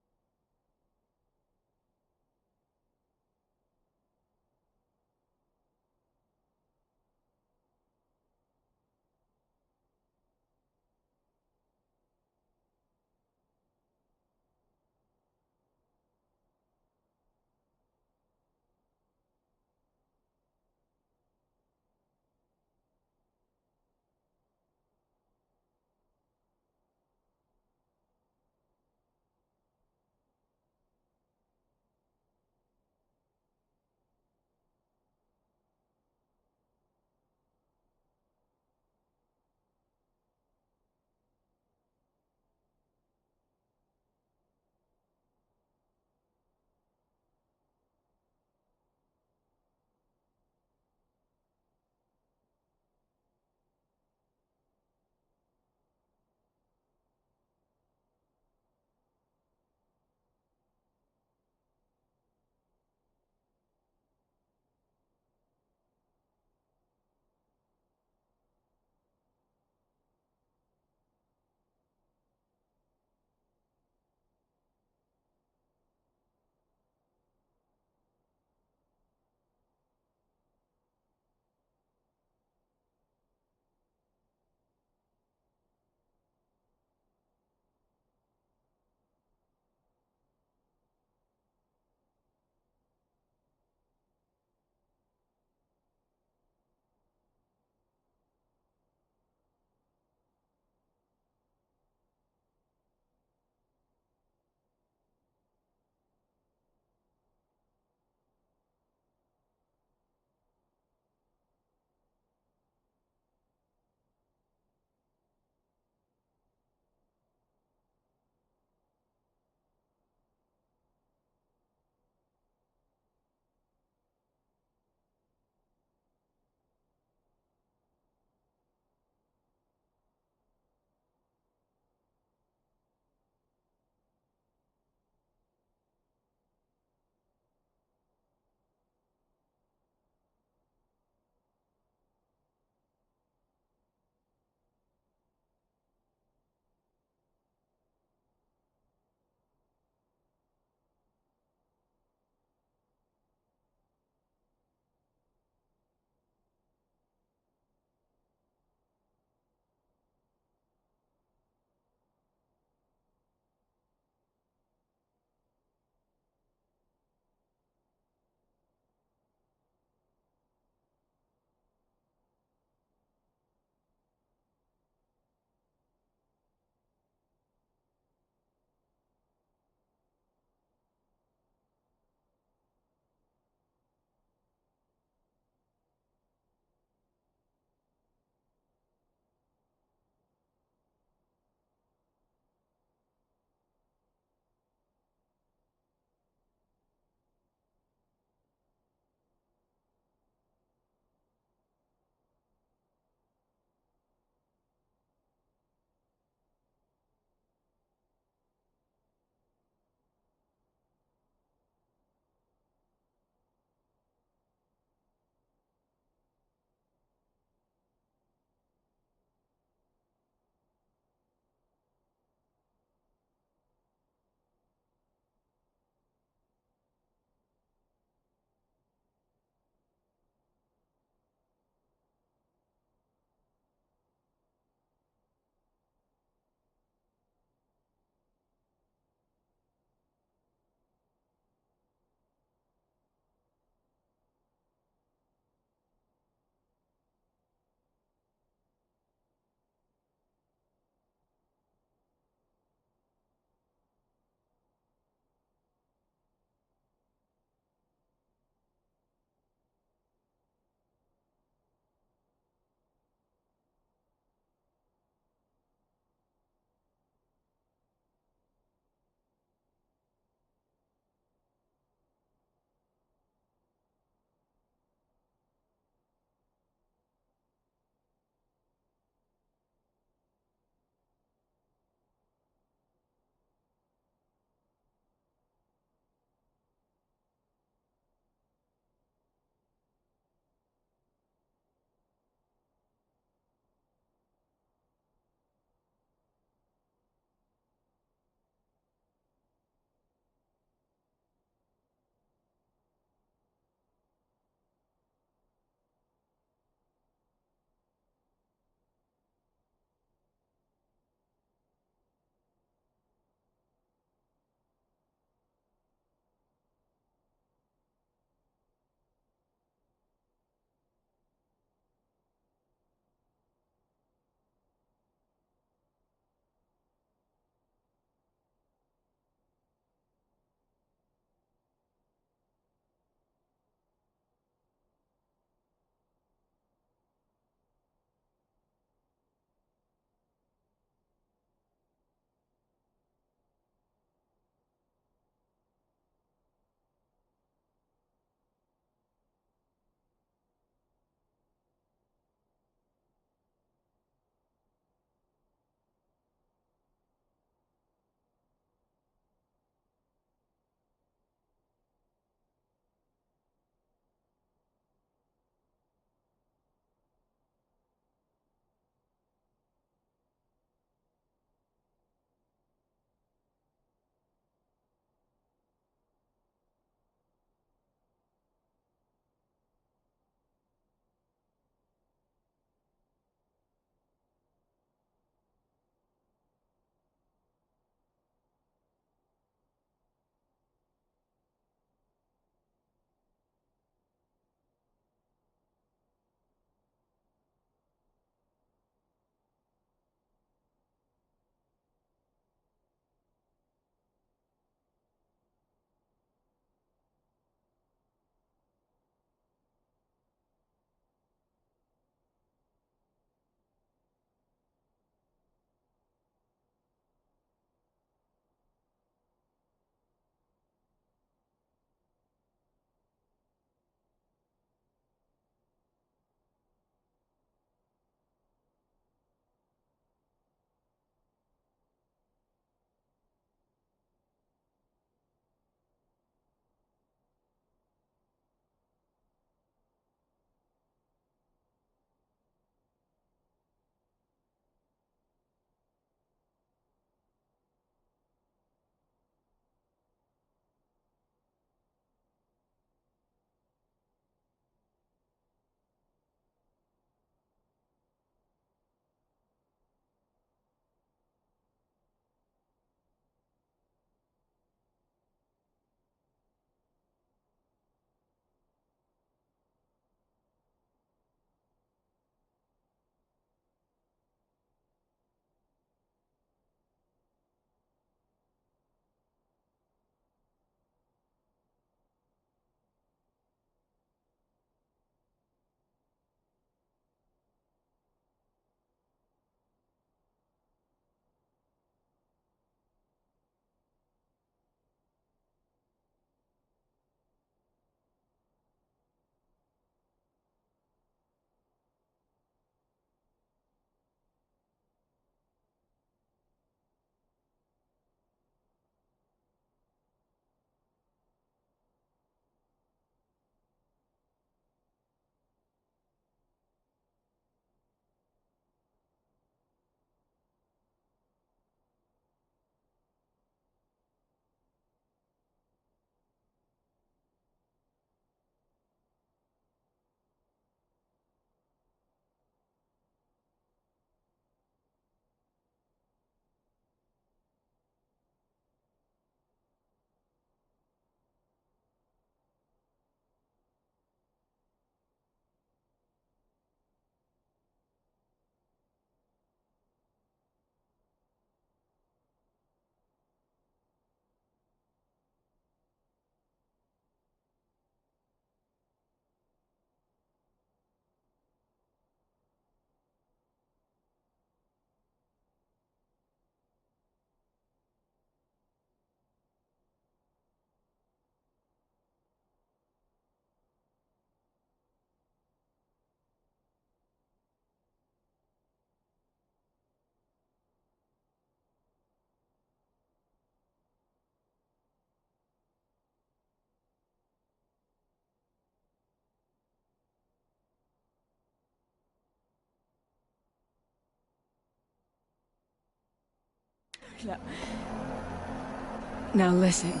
Now listen.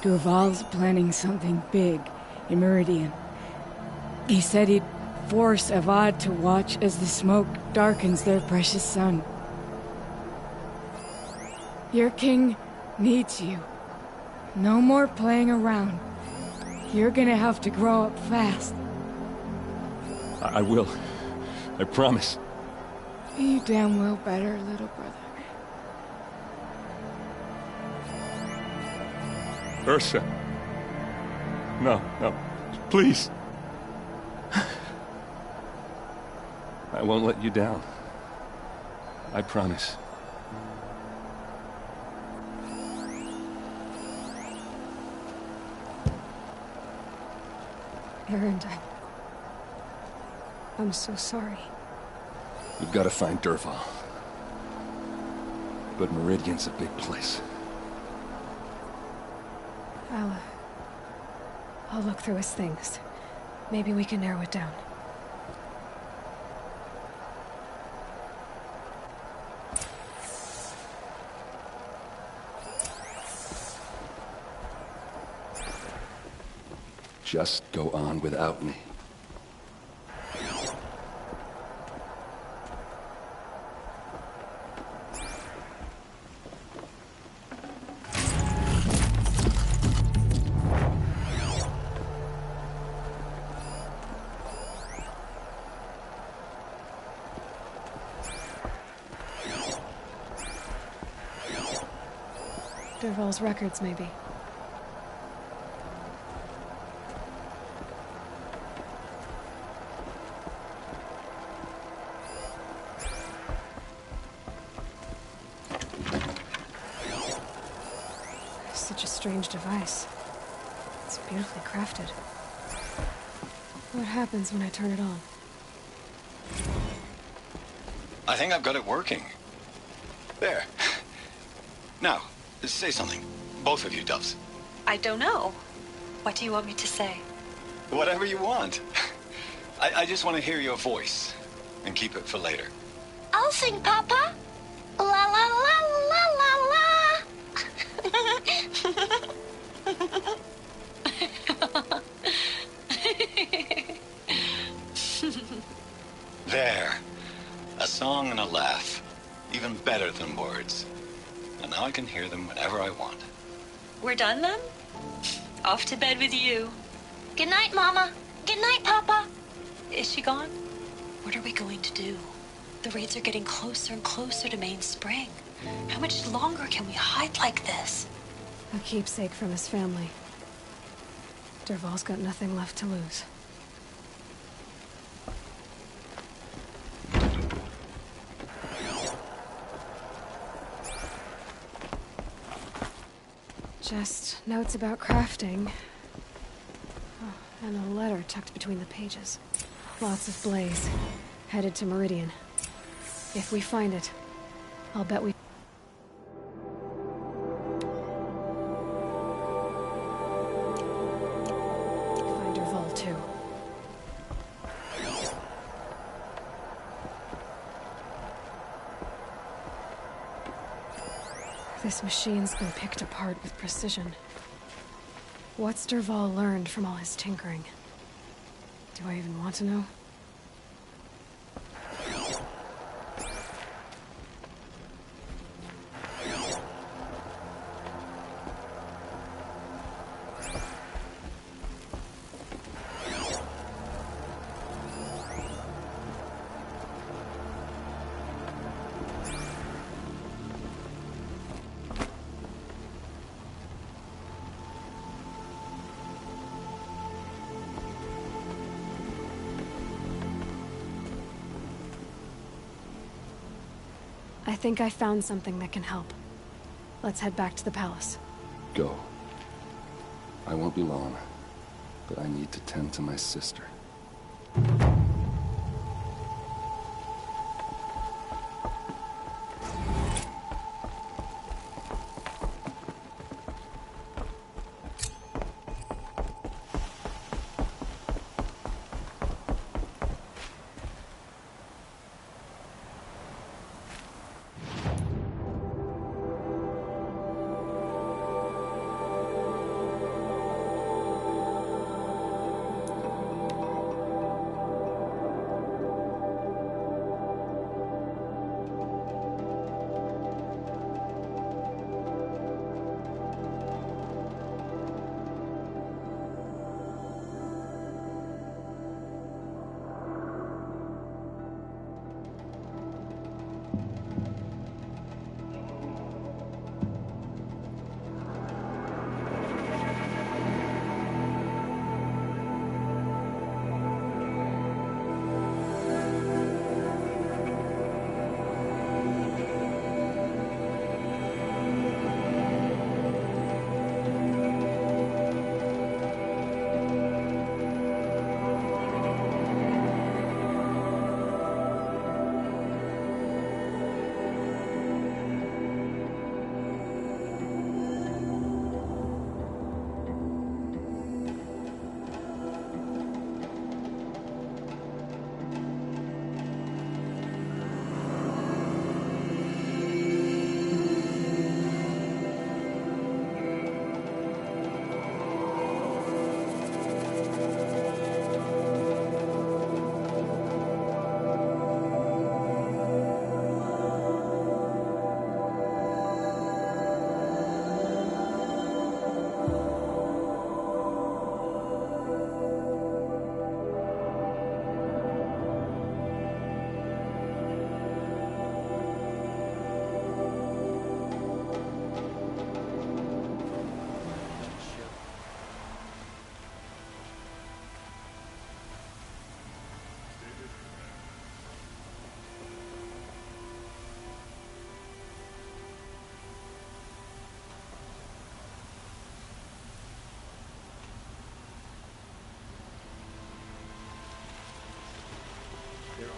Durval's planning something big in Meridian. He said he'd force Avad to watch as the smoke darkens their precious sun. Your king needs you. No more playing around. You're gonna have to grow up fast. I will. I promise. You damn well better, little brother. Ursa. No, no. Please. I won't let you down. I promise. Erend, I'm so sorry. We've got to find Dervahl. But Meridian's a big place. I'll look through his things. Maybe we can narrow it down. Just go on without me. Dervahl's records, maybe. Such a strange device. It's beautifully crafted. What happens when I turn it on? I think I've got it working. There. Now, say something. Both of you, Doves. I don't know. What do you want me to say? Whatever you want. I just want to hear your voice. And keep it for later. I'll sing, Papa. La la la la la la. There. A song and a laugh. Even better than words. And now I can hear them whenever I want. We're done then? Off to bed with you. Good night, Mama. Good night, Papa. Is she gone? What are we going to do? The raids are getting closer and closer to Main Spring. How much longer can we hide like this? A keepsake from his family. Dervahl's got nothing left to lose. Just notes about crafting. Oh, and a letter tucked between the pages. Lots of blaze. Headed to Meridian. If we find it, I'll bet we... find Dervahl too. This machine's been picked apart with precision. What's Dervahl learned from all his tinkering? Do I even want to know? I think I found something that can help. Let's head back to the palace. Go. I won't be long, but I need to tend to my sister.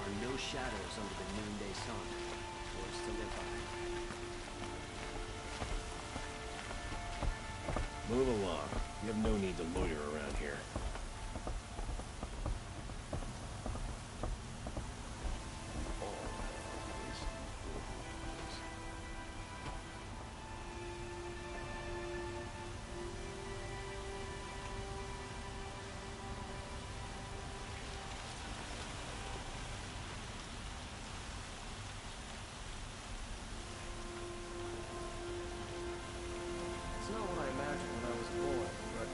are no shadows under the noonday sun. Words to live by. Move along. You have no need to loiter around here. It's not what I imagined when I was born, but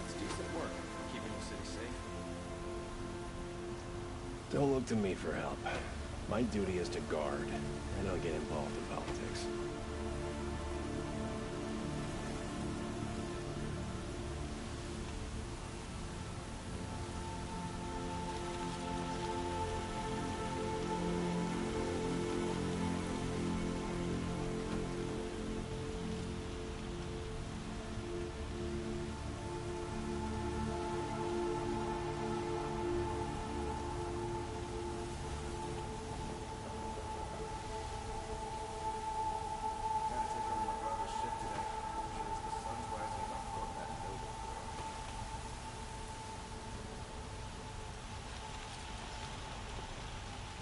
it's decent work, keeping the city safe. Don't look to me for help. My duty is to guard, and I'll get involved in politics.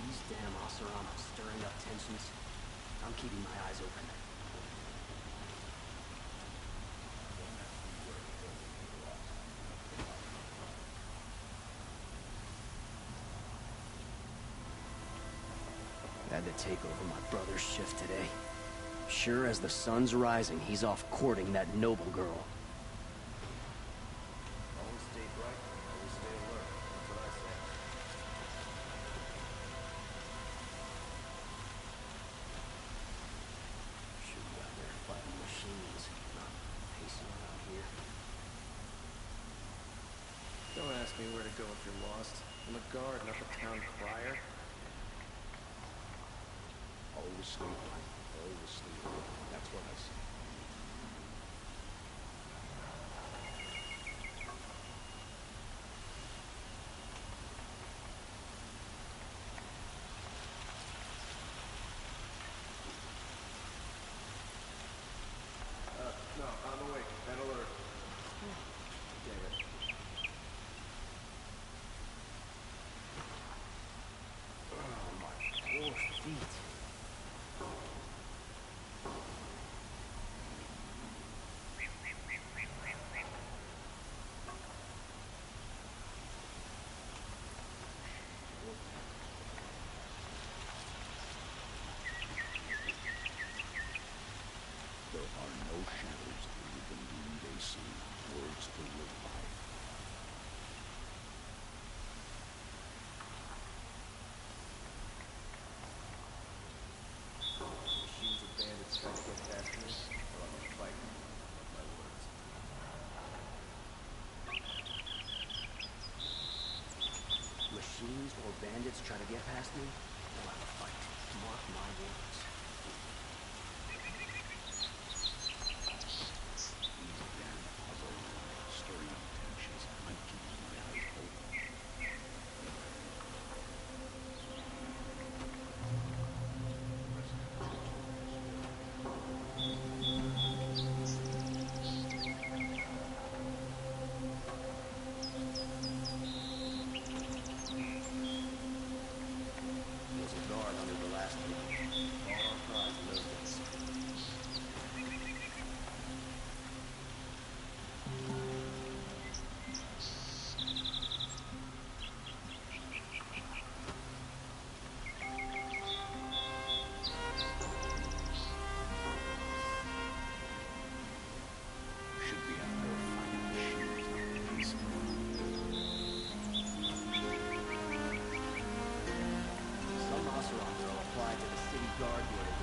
These damn Oseram stirring up tensions. I'm keeping my eyes open. Had to take over my brother's shift today. Sure as the sun's rising, he's off courting that noble girl. Always stay bright, always stay alert. That's what I say. Should be out there fighting machines, not pacing around here. Don't ask me where to go if you're lost. I'm a guard, not the town crier. Always stay bright. Always stay alert. That's what I say. No, I'm awake and alert. Damn it. Oh, my poor feet. There are no shadows under the noonday sun. Words to live by. Machines of bandits trying to get past me, or I'm gonna fight. Mark my words. Machines or bandits try to get past me? We'll have a fight. Mark my words. These damn puzzles stirring up tensions. I'm keeping my eyes open. There's a guard under the last building. All our prize in those days. Should be out there fighting machines, not pacing around. Some Oserons are applied to the city guard where they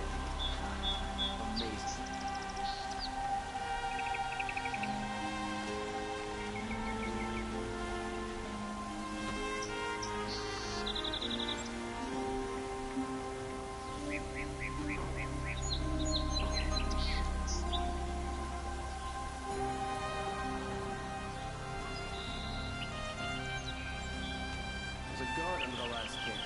amazing. There's a guard under the last king.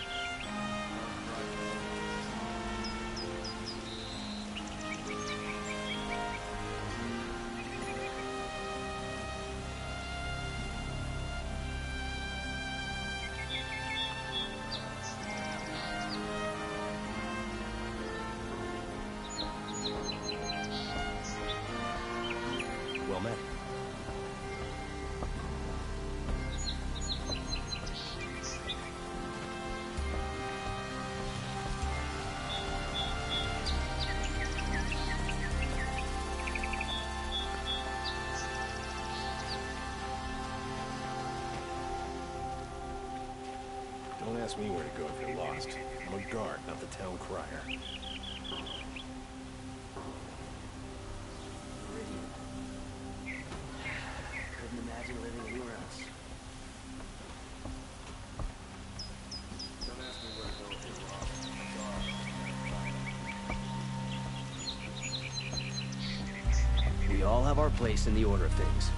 Don't ask me where to go if you're lost. I'm a guard, not the town crier. Couldn't imagine living anywhere else. Don't ask me where to go if you're lost. We all have our place in the order of things.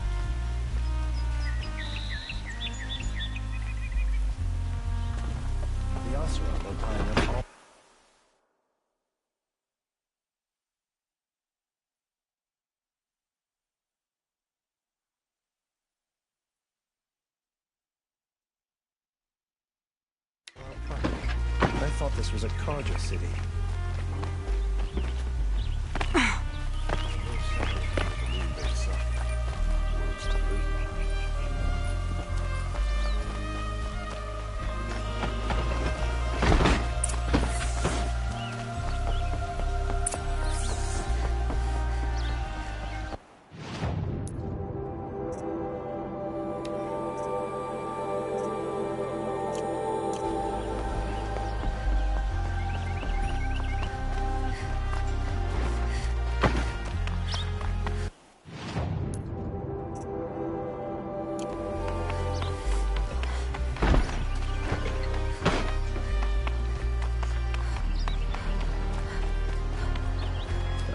The Oseram went behind them all. I thought this was a Karja city.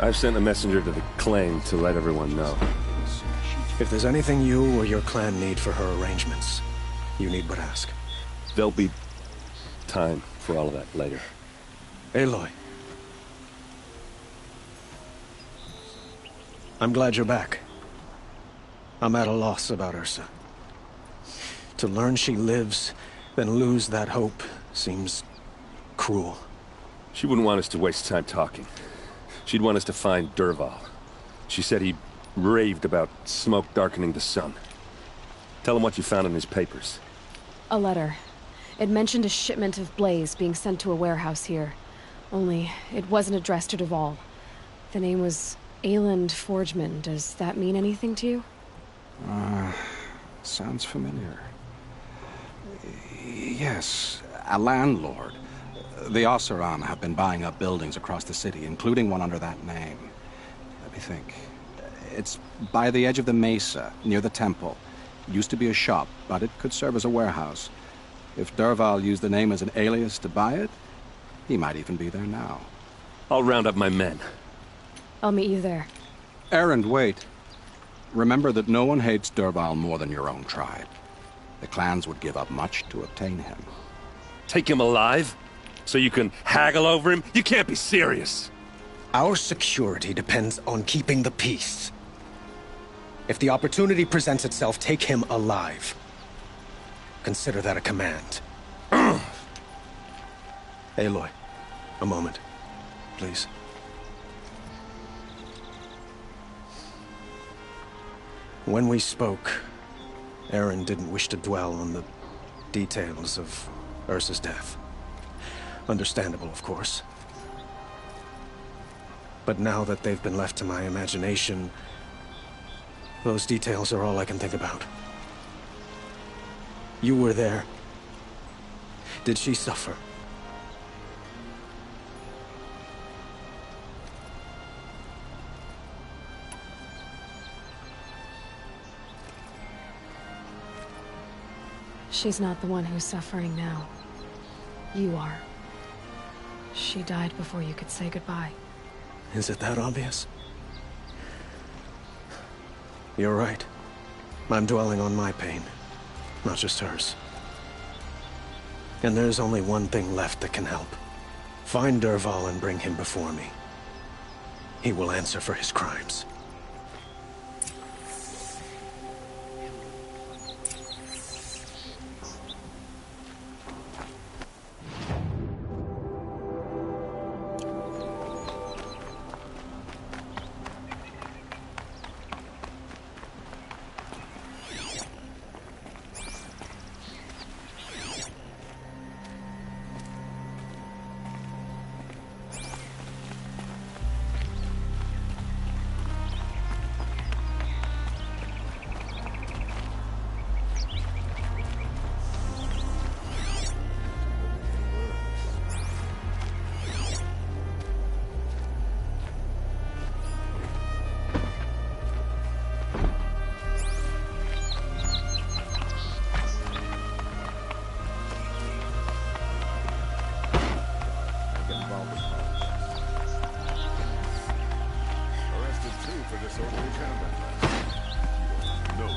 I've sent a messenger to the claim to let everyone know. If there's anything you or your clan need for her arrangements, you need but ask. There'll be time for all of that later. Aloy. I'm glad you're back. I'm at a loss about Ursa. To learn she lives, then lose that hope, seems cruel. She wouldn't want us to waste time talking. She'd want us to find Dervahl. She said he raved about smoke darkening the sun. Tell him what you found in his papers. A letter. It mentioned a shipment of blaze being sent to a warehouse here. Only, it wasn't addressed to Dervahl. The name was Ayland Forgeman. Does that mean anything to you? Sounds familiar. Yes, a landlord. The Oseram have been buying up buildings across the city, including one under that name. Let me think. It's by the edge of the mesa, near the temple. Used to be a shop, but it could serve as a warehouse. If Dervahl used the name as an alias to buy it, he might even be there now. I'll round up my men. I'll meet you there. Erend, wait. Remember that no one hates Dervahl more than your own tribe. The clans would give up much to obtain him. Take him alive? So you can haggle over him? You can't be serious. Our security depends on keeping the peace. If the opportunity presents itself, take him alive. Consider that a command. Aloy, a moment, please. When we spoke, Erend didn't wish to dwell on the details of Ursa's death. Understandable, of course. But now that they've been left to my imagination, those details are all I can think about. You were there. Did she suffer? She's not the one who's suffering now. You are. She died before you could say goodbye. Is it that obvious? You're right. I'm dwelling on my pain, not just hers. And there's only one thing left that can help. Find Dervahl and bring him before me. He will answer for his crimes. involved in politics. Arrested too for disorderly conduct. No.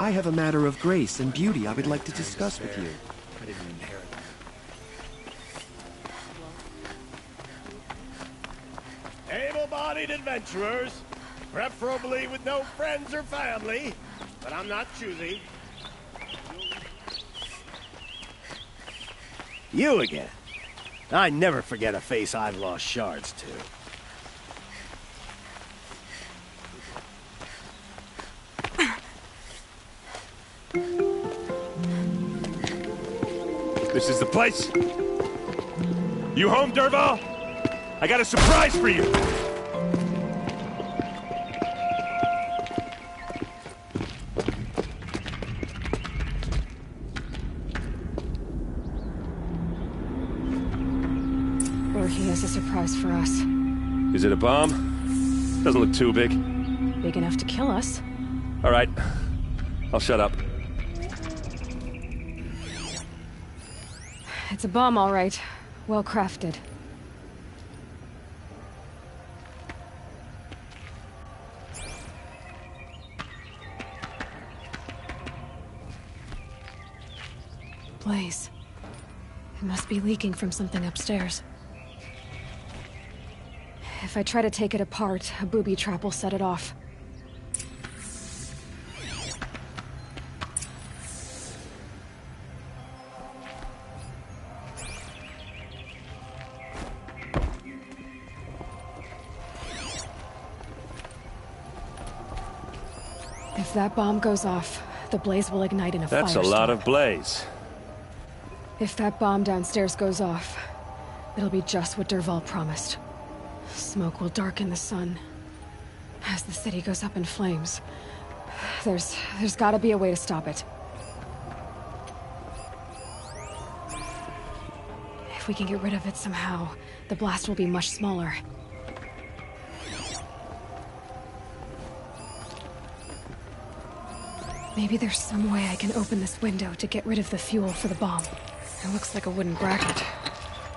I have a matter of grace and beauty I would like to discuss with you. I didn't inherit that. Able-bodied adventurers, preferably with no friends or family, but I'm not choosy. You again. I never forget a face I've lost shards to. This is the place? You home, Dervahl? I got a surprise for you! Or he has a surprise for us. Is it a bomb? Doesn't look too big. Big enough to kill us. All right. I'll shut up. It's a bomb, all right. Well crafted. Blaze. It must be leaking from something upstairs. If I try to take it apart, a booby trap will set it off. If that bomb goes off, the blaze will ignite in a firestorm. That's a lot of blaze. If that bomb downstairs goes off, it'll be just what Dervahl promised. Smoke will darken the sun. As the city goes up in flames, there's gotta be a way to stop it. If we can get rid of it somehow, the blast will be much smaller. Maybe there's some way I can open this window to get rid of the fuel for the bomb. It looks like a wooden bracket.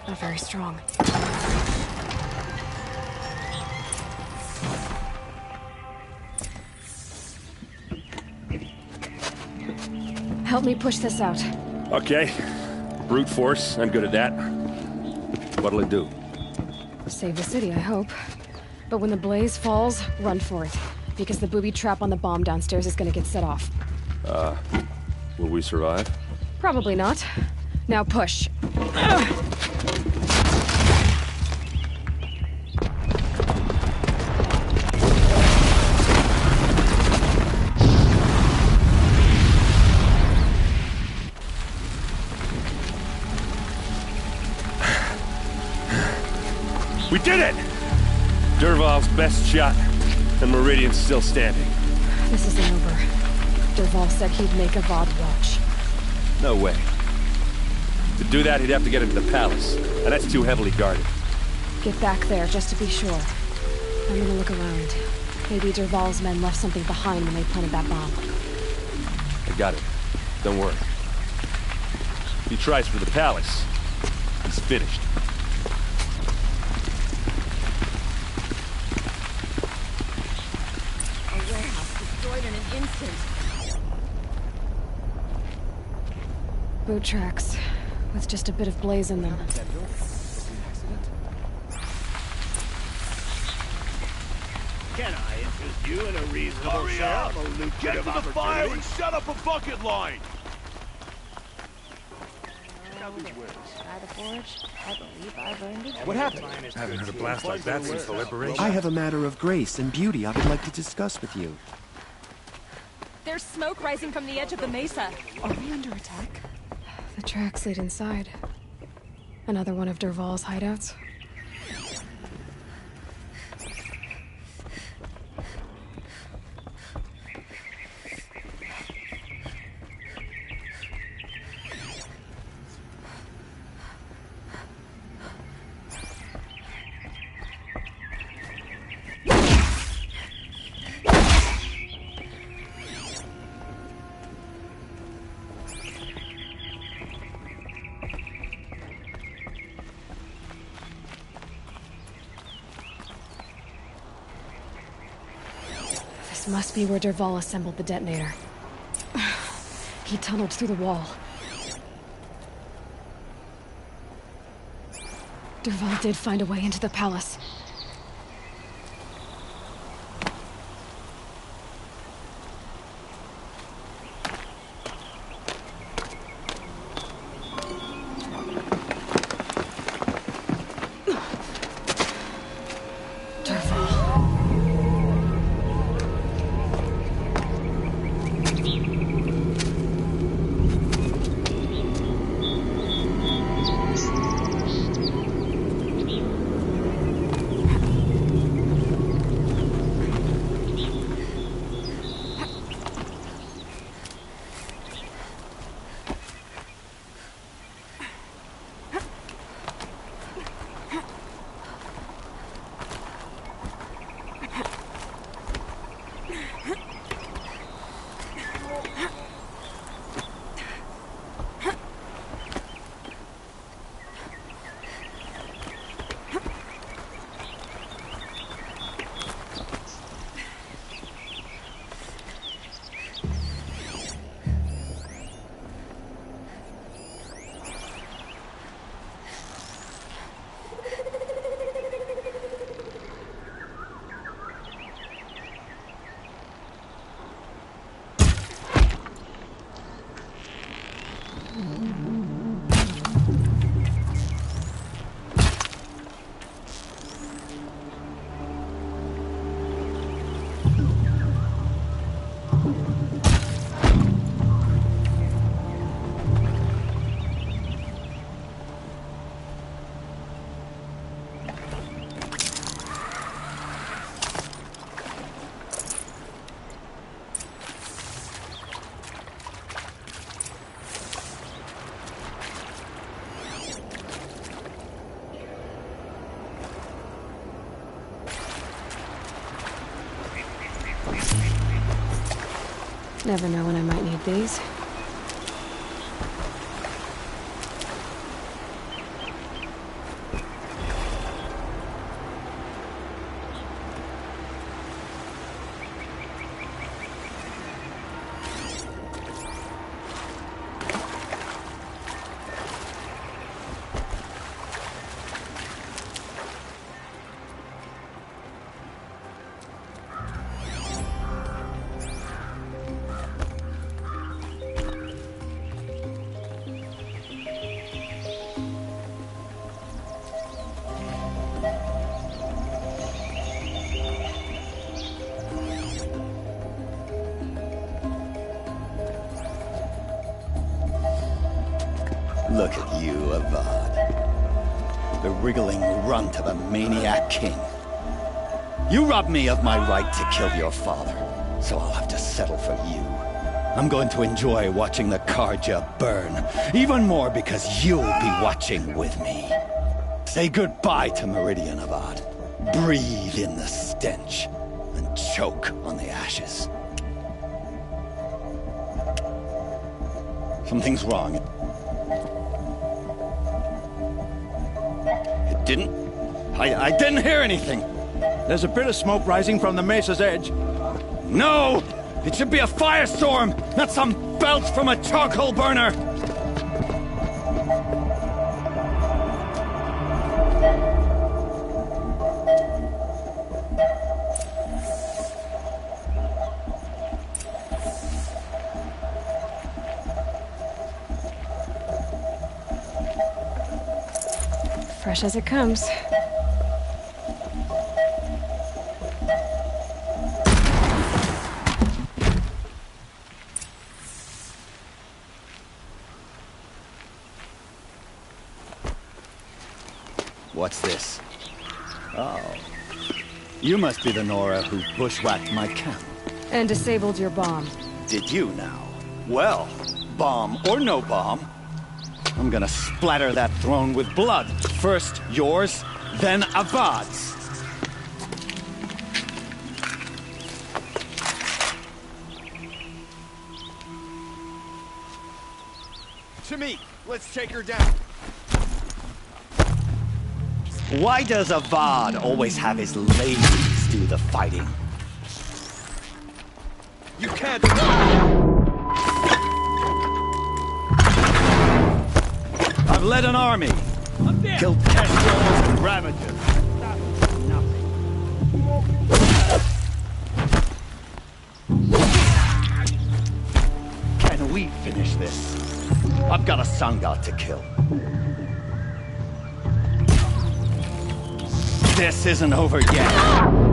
Not very strong. Help me push this out. Okay. Brute force, I'm good at that. What'll it do? Save the city, I hope. But when the blaze falls, run for it. Because the booby trap on the bomb downstairs is gonna get set off. Will we survive? Probably not. Now push. We did it! Dervahl's best shot, and Meridian's still standing. This isn't over. Dervahl said he'd make a VOD watch. No way. To do that, he'd have to get into the palace, and that's too heavily guarded. Get back there, just to be sure. I'm gonna look around. Maybe Dervahl's men left something behind when they planted that bomb. I got it. Don't worry. If he tries for the palace, he's finished. A warehouse destroyed in an instant. Boot tracks, with just a bit of blaze in them. Can I interest you in a reasonable share of a lucrative Get to the opportunity? fire and set up a bucket line! By the forge, I believe I've earned it. What happened? I haven't heard a blast like that since the liberation. I have a matter of grace and beauty I would like to discuss with you. There's smoke rising from the edge of the mesa. Are we under attack? The tracks lead inside. Another one of Dervahl's hideouts. This must be where Dervahl assembled the detonator. He tunneled through the wall. Dervahl did find a way into the palace. Never know when I might need these. Look at you, Avad. The wriggling runt of a maniac king. You robbed me of my right to kill your father, so I'll have to settle for you. I'm going to enjoy watching the Karja burn, even more because you'll be watching with me. Say goodbye to Meridian, Avad. Breathe in the stench, and choke on the ashes. Something's wrong. It didn't... I didn't hear anything. There's a bit of smoke rising from the mesa's edge. No! It should be a firestorm, not some belch from a charcoal burner! Fresh as it comes. What's this? Oh. You must be the Nora who bushwhacked my camp. And disabled your bomb. Did you now? Well, bomb or no bomb, I'm gonna splatter that throne with blood. First yours, then Avad's. Shamik, let's take her down. Why does Avad always have his ladies do the fighting? You can't... I've led an army. Killed Kestrels and Ravagers. Can we finish this? I've got a sun god to kill. This isn't over yet.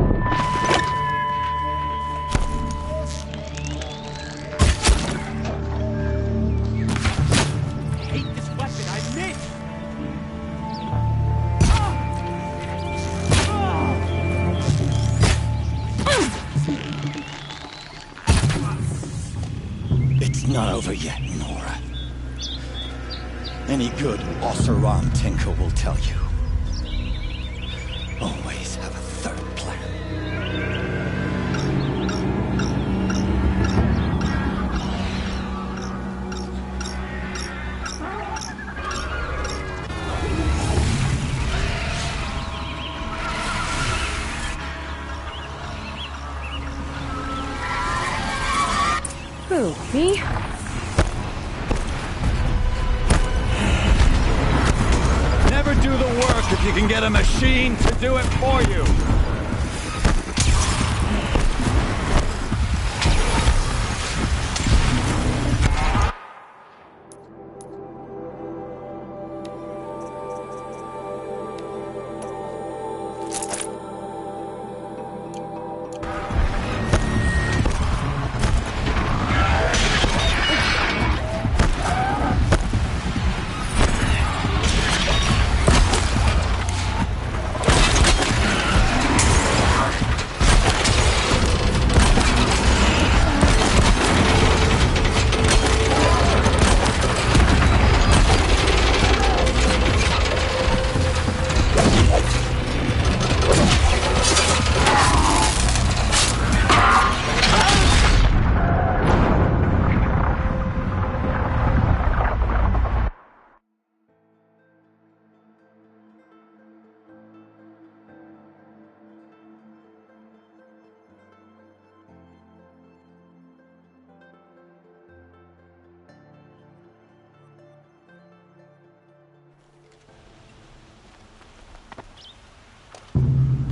Not over yet, Nora. Any good Oseram tinker will tell you. Always have a third plan. Who, me? Never do the work if you can get a machine to do it for you.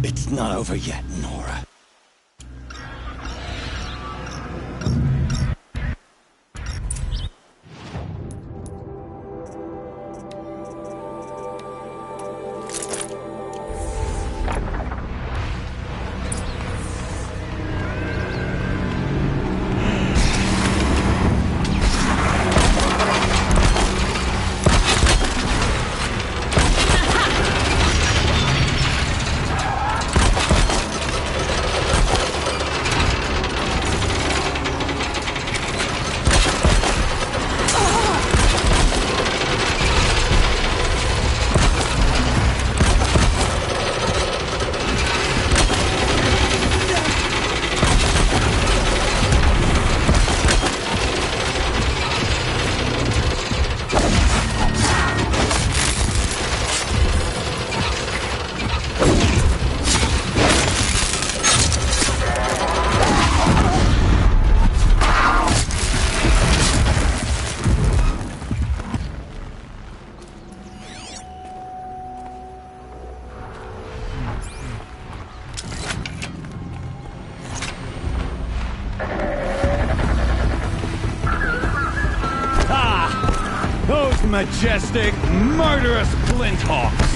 It's not over yet, Nora. Majestic, murderous flinthawks!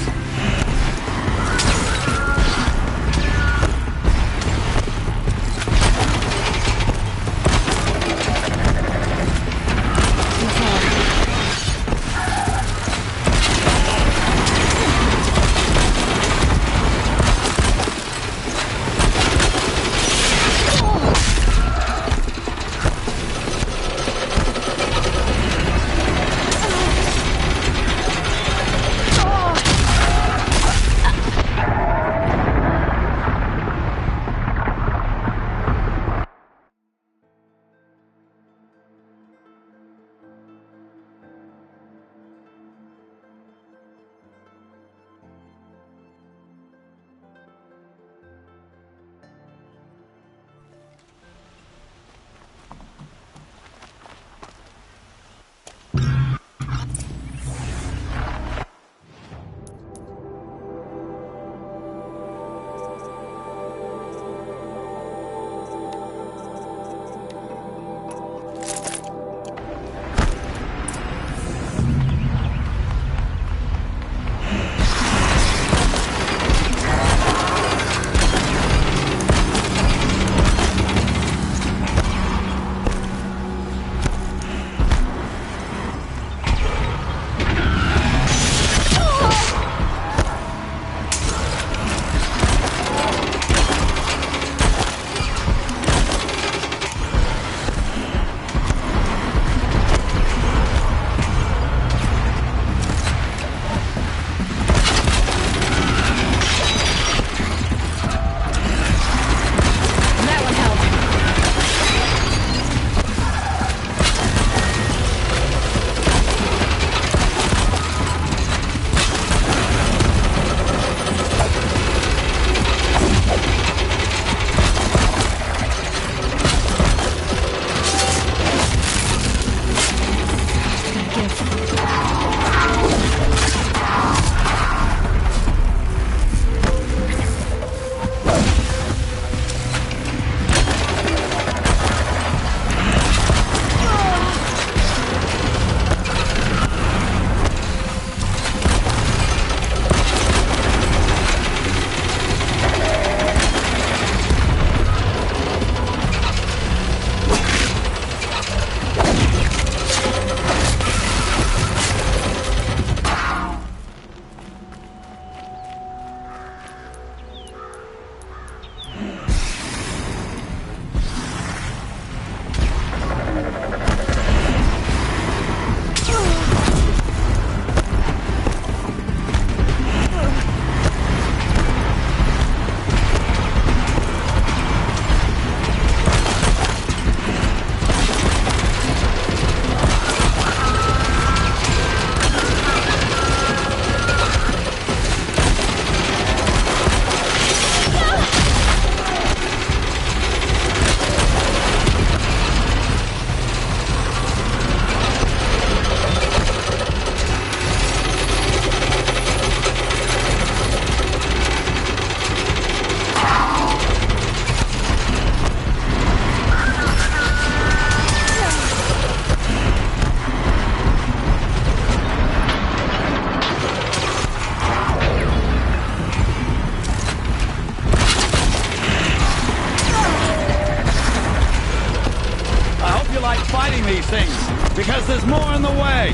these things, because there's more in the way!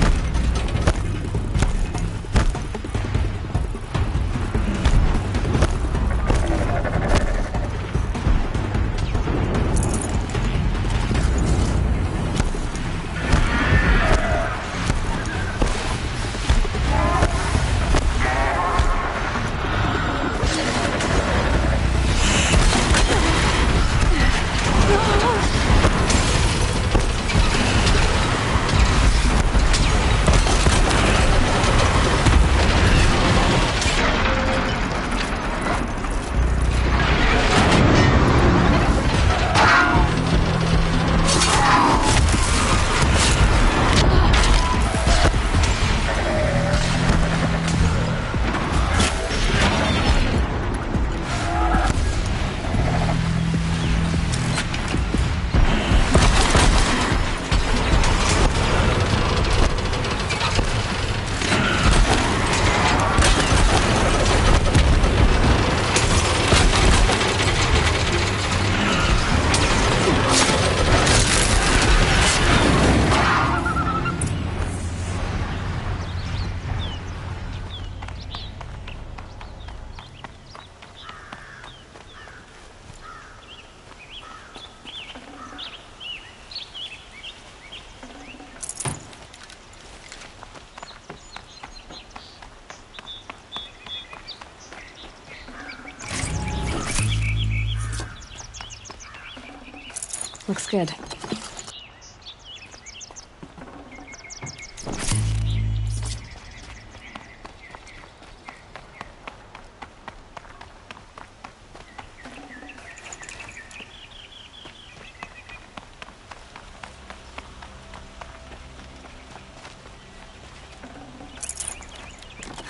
Looks good.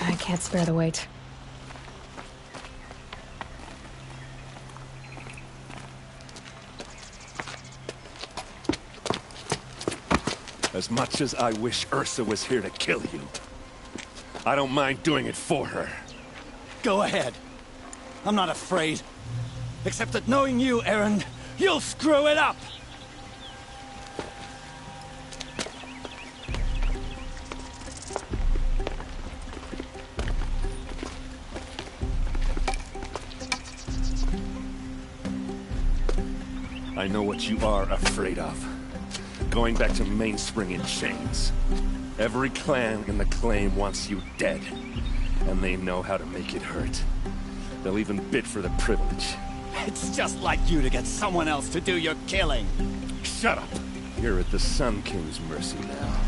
I can't spare the weight. As much as I wish Ursa was here to kill you, I don't mind doing it for her. Go ahead. I'm not afraid. Except that knowing you, Aaron, you'll screw it up! I know what you are afraid of. Going back to Mainspring in chains. Every clan in the claim wants you dead. And they know how to make it hurt. They'll even bid for the privilege. It's just like you to get someone else to do your killing. Shut up! You're at the Sun King's mercy now.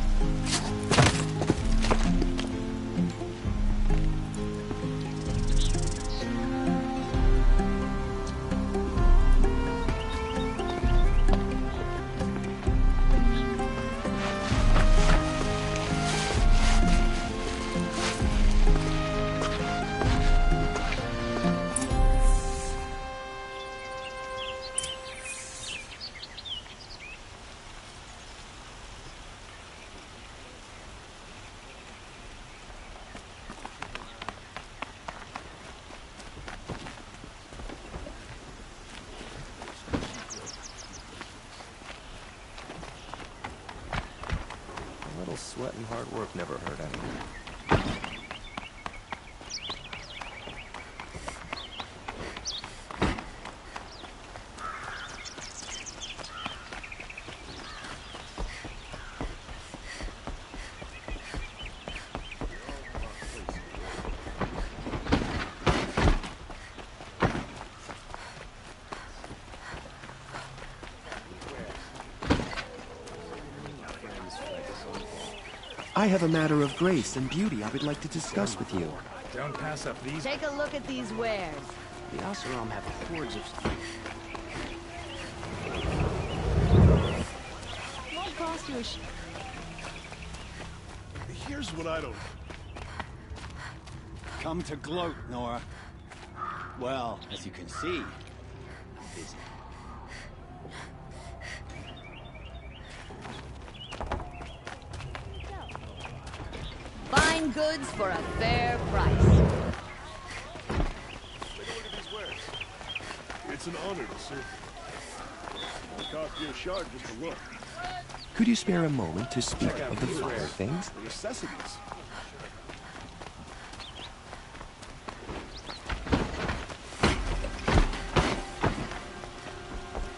Sweat and hard work never hurt anyone. I have a matter of grace and beauty I would like to discuss with you. Don't pass up these. Take a look at these wares. The Oseram have hordes of... Won't cost you a Here's what I don't... Come to gloat, Nora. Well, as you can see, I'm busy. Fine goods for a fair price. Take a look at these wares. It's an honor to serve you. It'll cost you a shard just to look. Could you spare a moment to speak of the finer things? The necessities.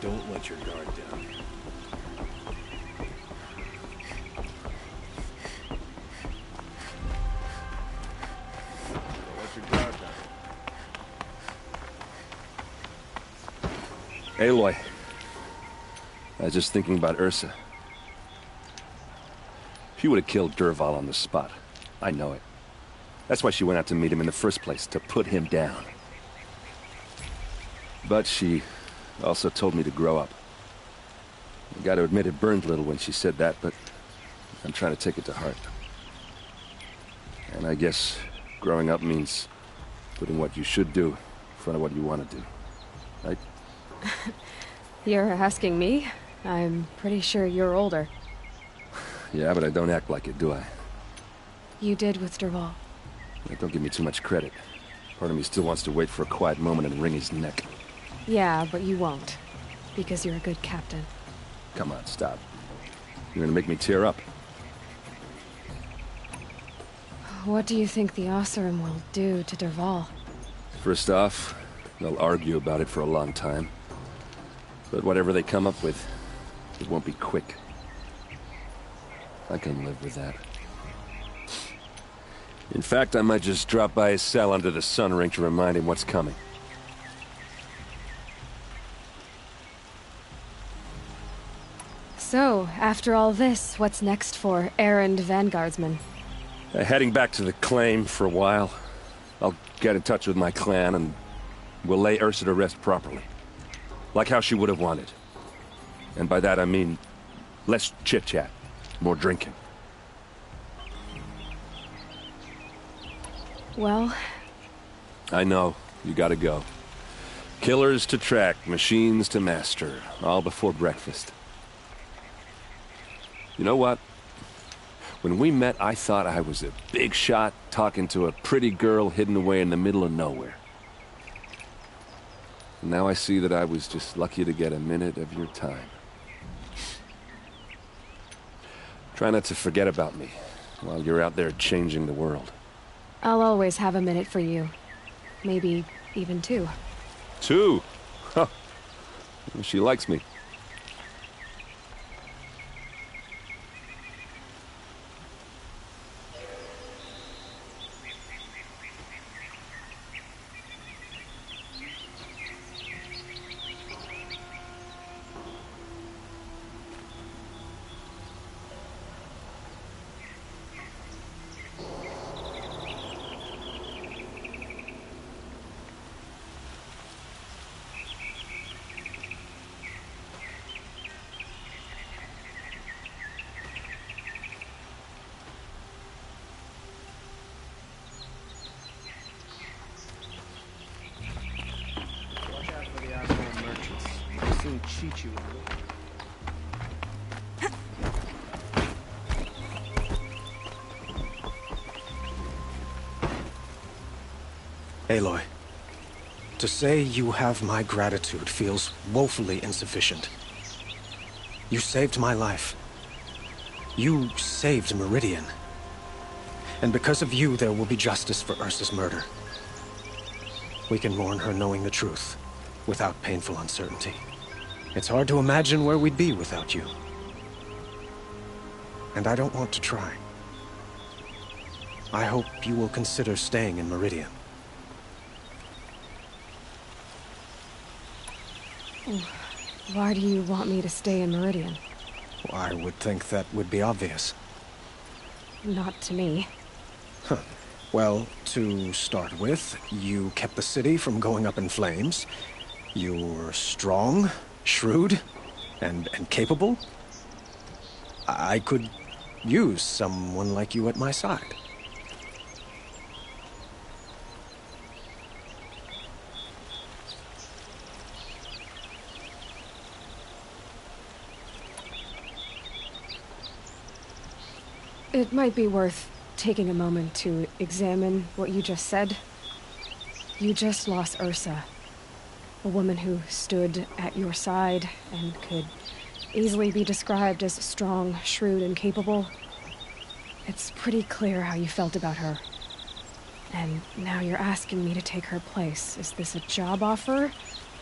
Don't let your guard down. Don't let your guard down. Aloy. I was just thinking about Ursa. She would have killed Dervahl on the spot. I know it. That's why she went out to meet him in the first place, to put him down. But she also told me to grow up. I gotta admit it burned a little when she said that, but I'm trying to take it to heart. And I guess growing up means putting what you should do in front of what you want to do. Right? You're asking me? I'm pretty sure you're older. Yeah, but I don't act like it, do I? You did with Dervahl. Yeah, don't give me too much credit. Part of me still wants to wait for a quiet moment and wring his neck. Yeah, but you won't. Because you're a good captain. Come on, stop. You're gonna make me tear up. What do you think the Oseram will do to Dervahl? First off, they'll argue about it for a long time. But whatever they come up with, it won't be quick. I can live with that. In fact, I might just drop by his cell under the sun ring to remind him what's coming. So, after all this, what's next for errand vanguardsman? Heading back to the claim for a while. I'll get in touch with my clan and we'll lay Ursa to rest properly. Like how she would have wanted. And by that I mean less chit-chat, more drinking. Well... I know, you gotta go. Killers to track, machines to master, all before breakfast. You know what? When we met, I thought I was a big shot talking to a pretty girl hidden away in the middle of nowhere. And now I see that I was just lucky to get a minute of your time. Try not to forget about me while you're out there changing the world. I'll always have a minute for you. Maybe even two. Two? Huh. She likes me. Cheat you. Aloy, to say you have my gratitude feels woefully insufficient. You saved my life. You saved Meridian. And because of you, there will be justice for Ursa's murder. We can mourn her knowing the truth, without painful uncertainty. It's hard to imagine where we'd be without you. And I don't want to try. I hope you will consider staying in Meridian. Why do you want me to stay in Meridian? I would think that would be obvious. Not to me. Huh. Well, to start with, you kept the city from going up in flames. You're strong, shrewd, and capable. I could use someone like you at my side. It might be worth taking a moment to examine what you just said. You just lost Ursa. A woman who stood at your side and could easily be described as strong, shrewd, and capable. It's pretty clear how you felt about her. And now you're asking me to take her place. Is this a job offer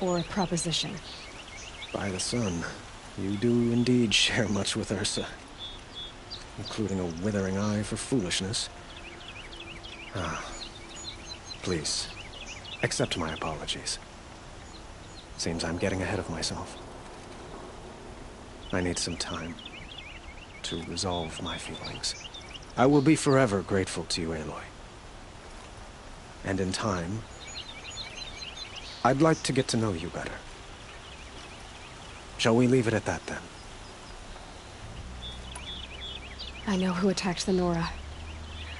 or a proposition? By the sun, you do indeed share much with Ursa, including a withering eye for foolishness. Please, accept my apologies. Seems I'm getting ahead of myself. I need some time to resolve my feelings. I will be forever grateful to you, Aloy. And in time, I'd like to get to know you better. Shall we leave it at that, then? I know who attacked the Nora.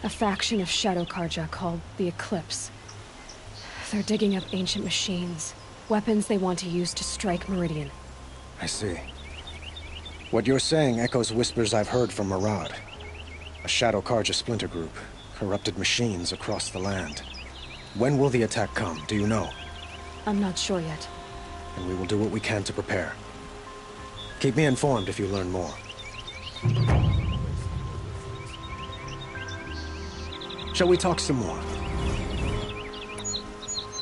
A faction of Shadow Karja called the Eclipse. They're digging up ancient machines, weapons they want to use to strike Meridian. I see. What you're saying echoes whispers I've heard from Murad. A Shadow Karja splinter group, corrupted machines across the land. When will the attack come, do you know? I'm not sure yet. And we will do what we can to prepare. Keep me informed if you learn more. Shall we talk some more?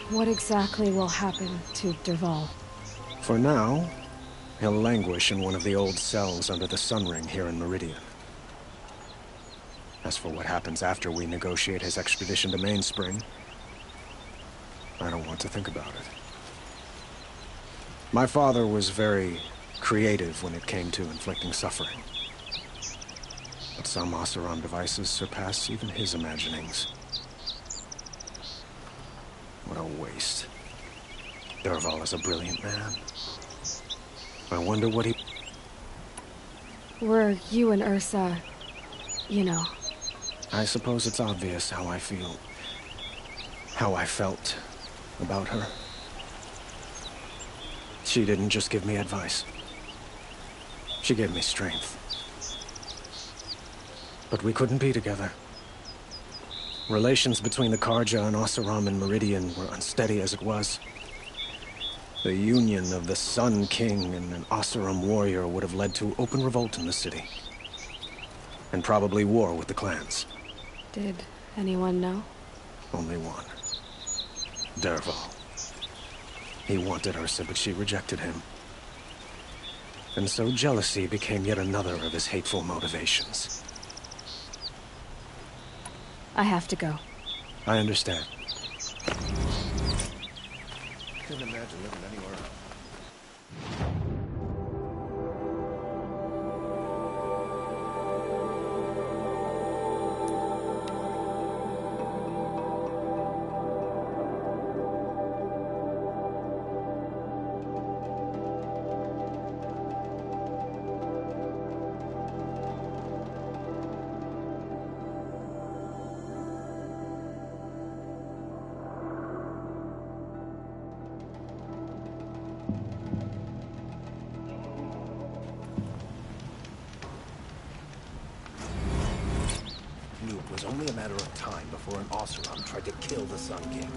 What exactly will happen to Derval? For now, he'll languish in one of the old cells under the Sun Ring here in Meridian. As for what happens after we negotiate his expedition to Mainspring, I don't want to think about it. My father was very creative when it came to inflicting suffering. But some Oseram devices surpass even his imaginings. What a waste. Derval is a brilliant man. I wonder what he... Were you and Ursa, you know... I suppose it's obvious how I feel. How I felt about her. She didn't just give me advice. She gave me strength. But we couldn't be together. Relations between the Karja and Oseram and Meridian were unsteady as it was. The union of the Sun King and an Oseram warrior would have led to open revolt in the city. And probably war with the clans. Did anyone know? Only one. Derval. He wanted Ursa, but she rejected him. And so jealousy became yet another of his hateful motivations. I have to go. I understand. Can't imagine living anywhere else. Knew it was only a matter of time before an Oseram tried to kill the Sun King.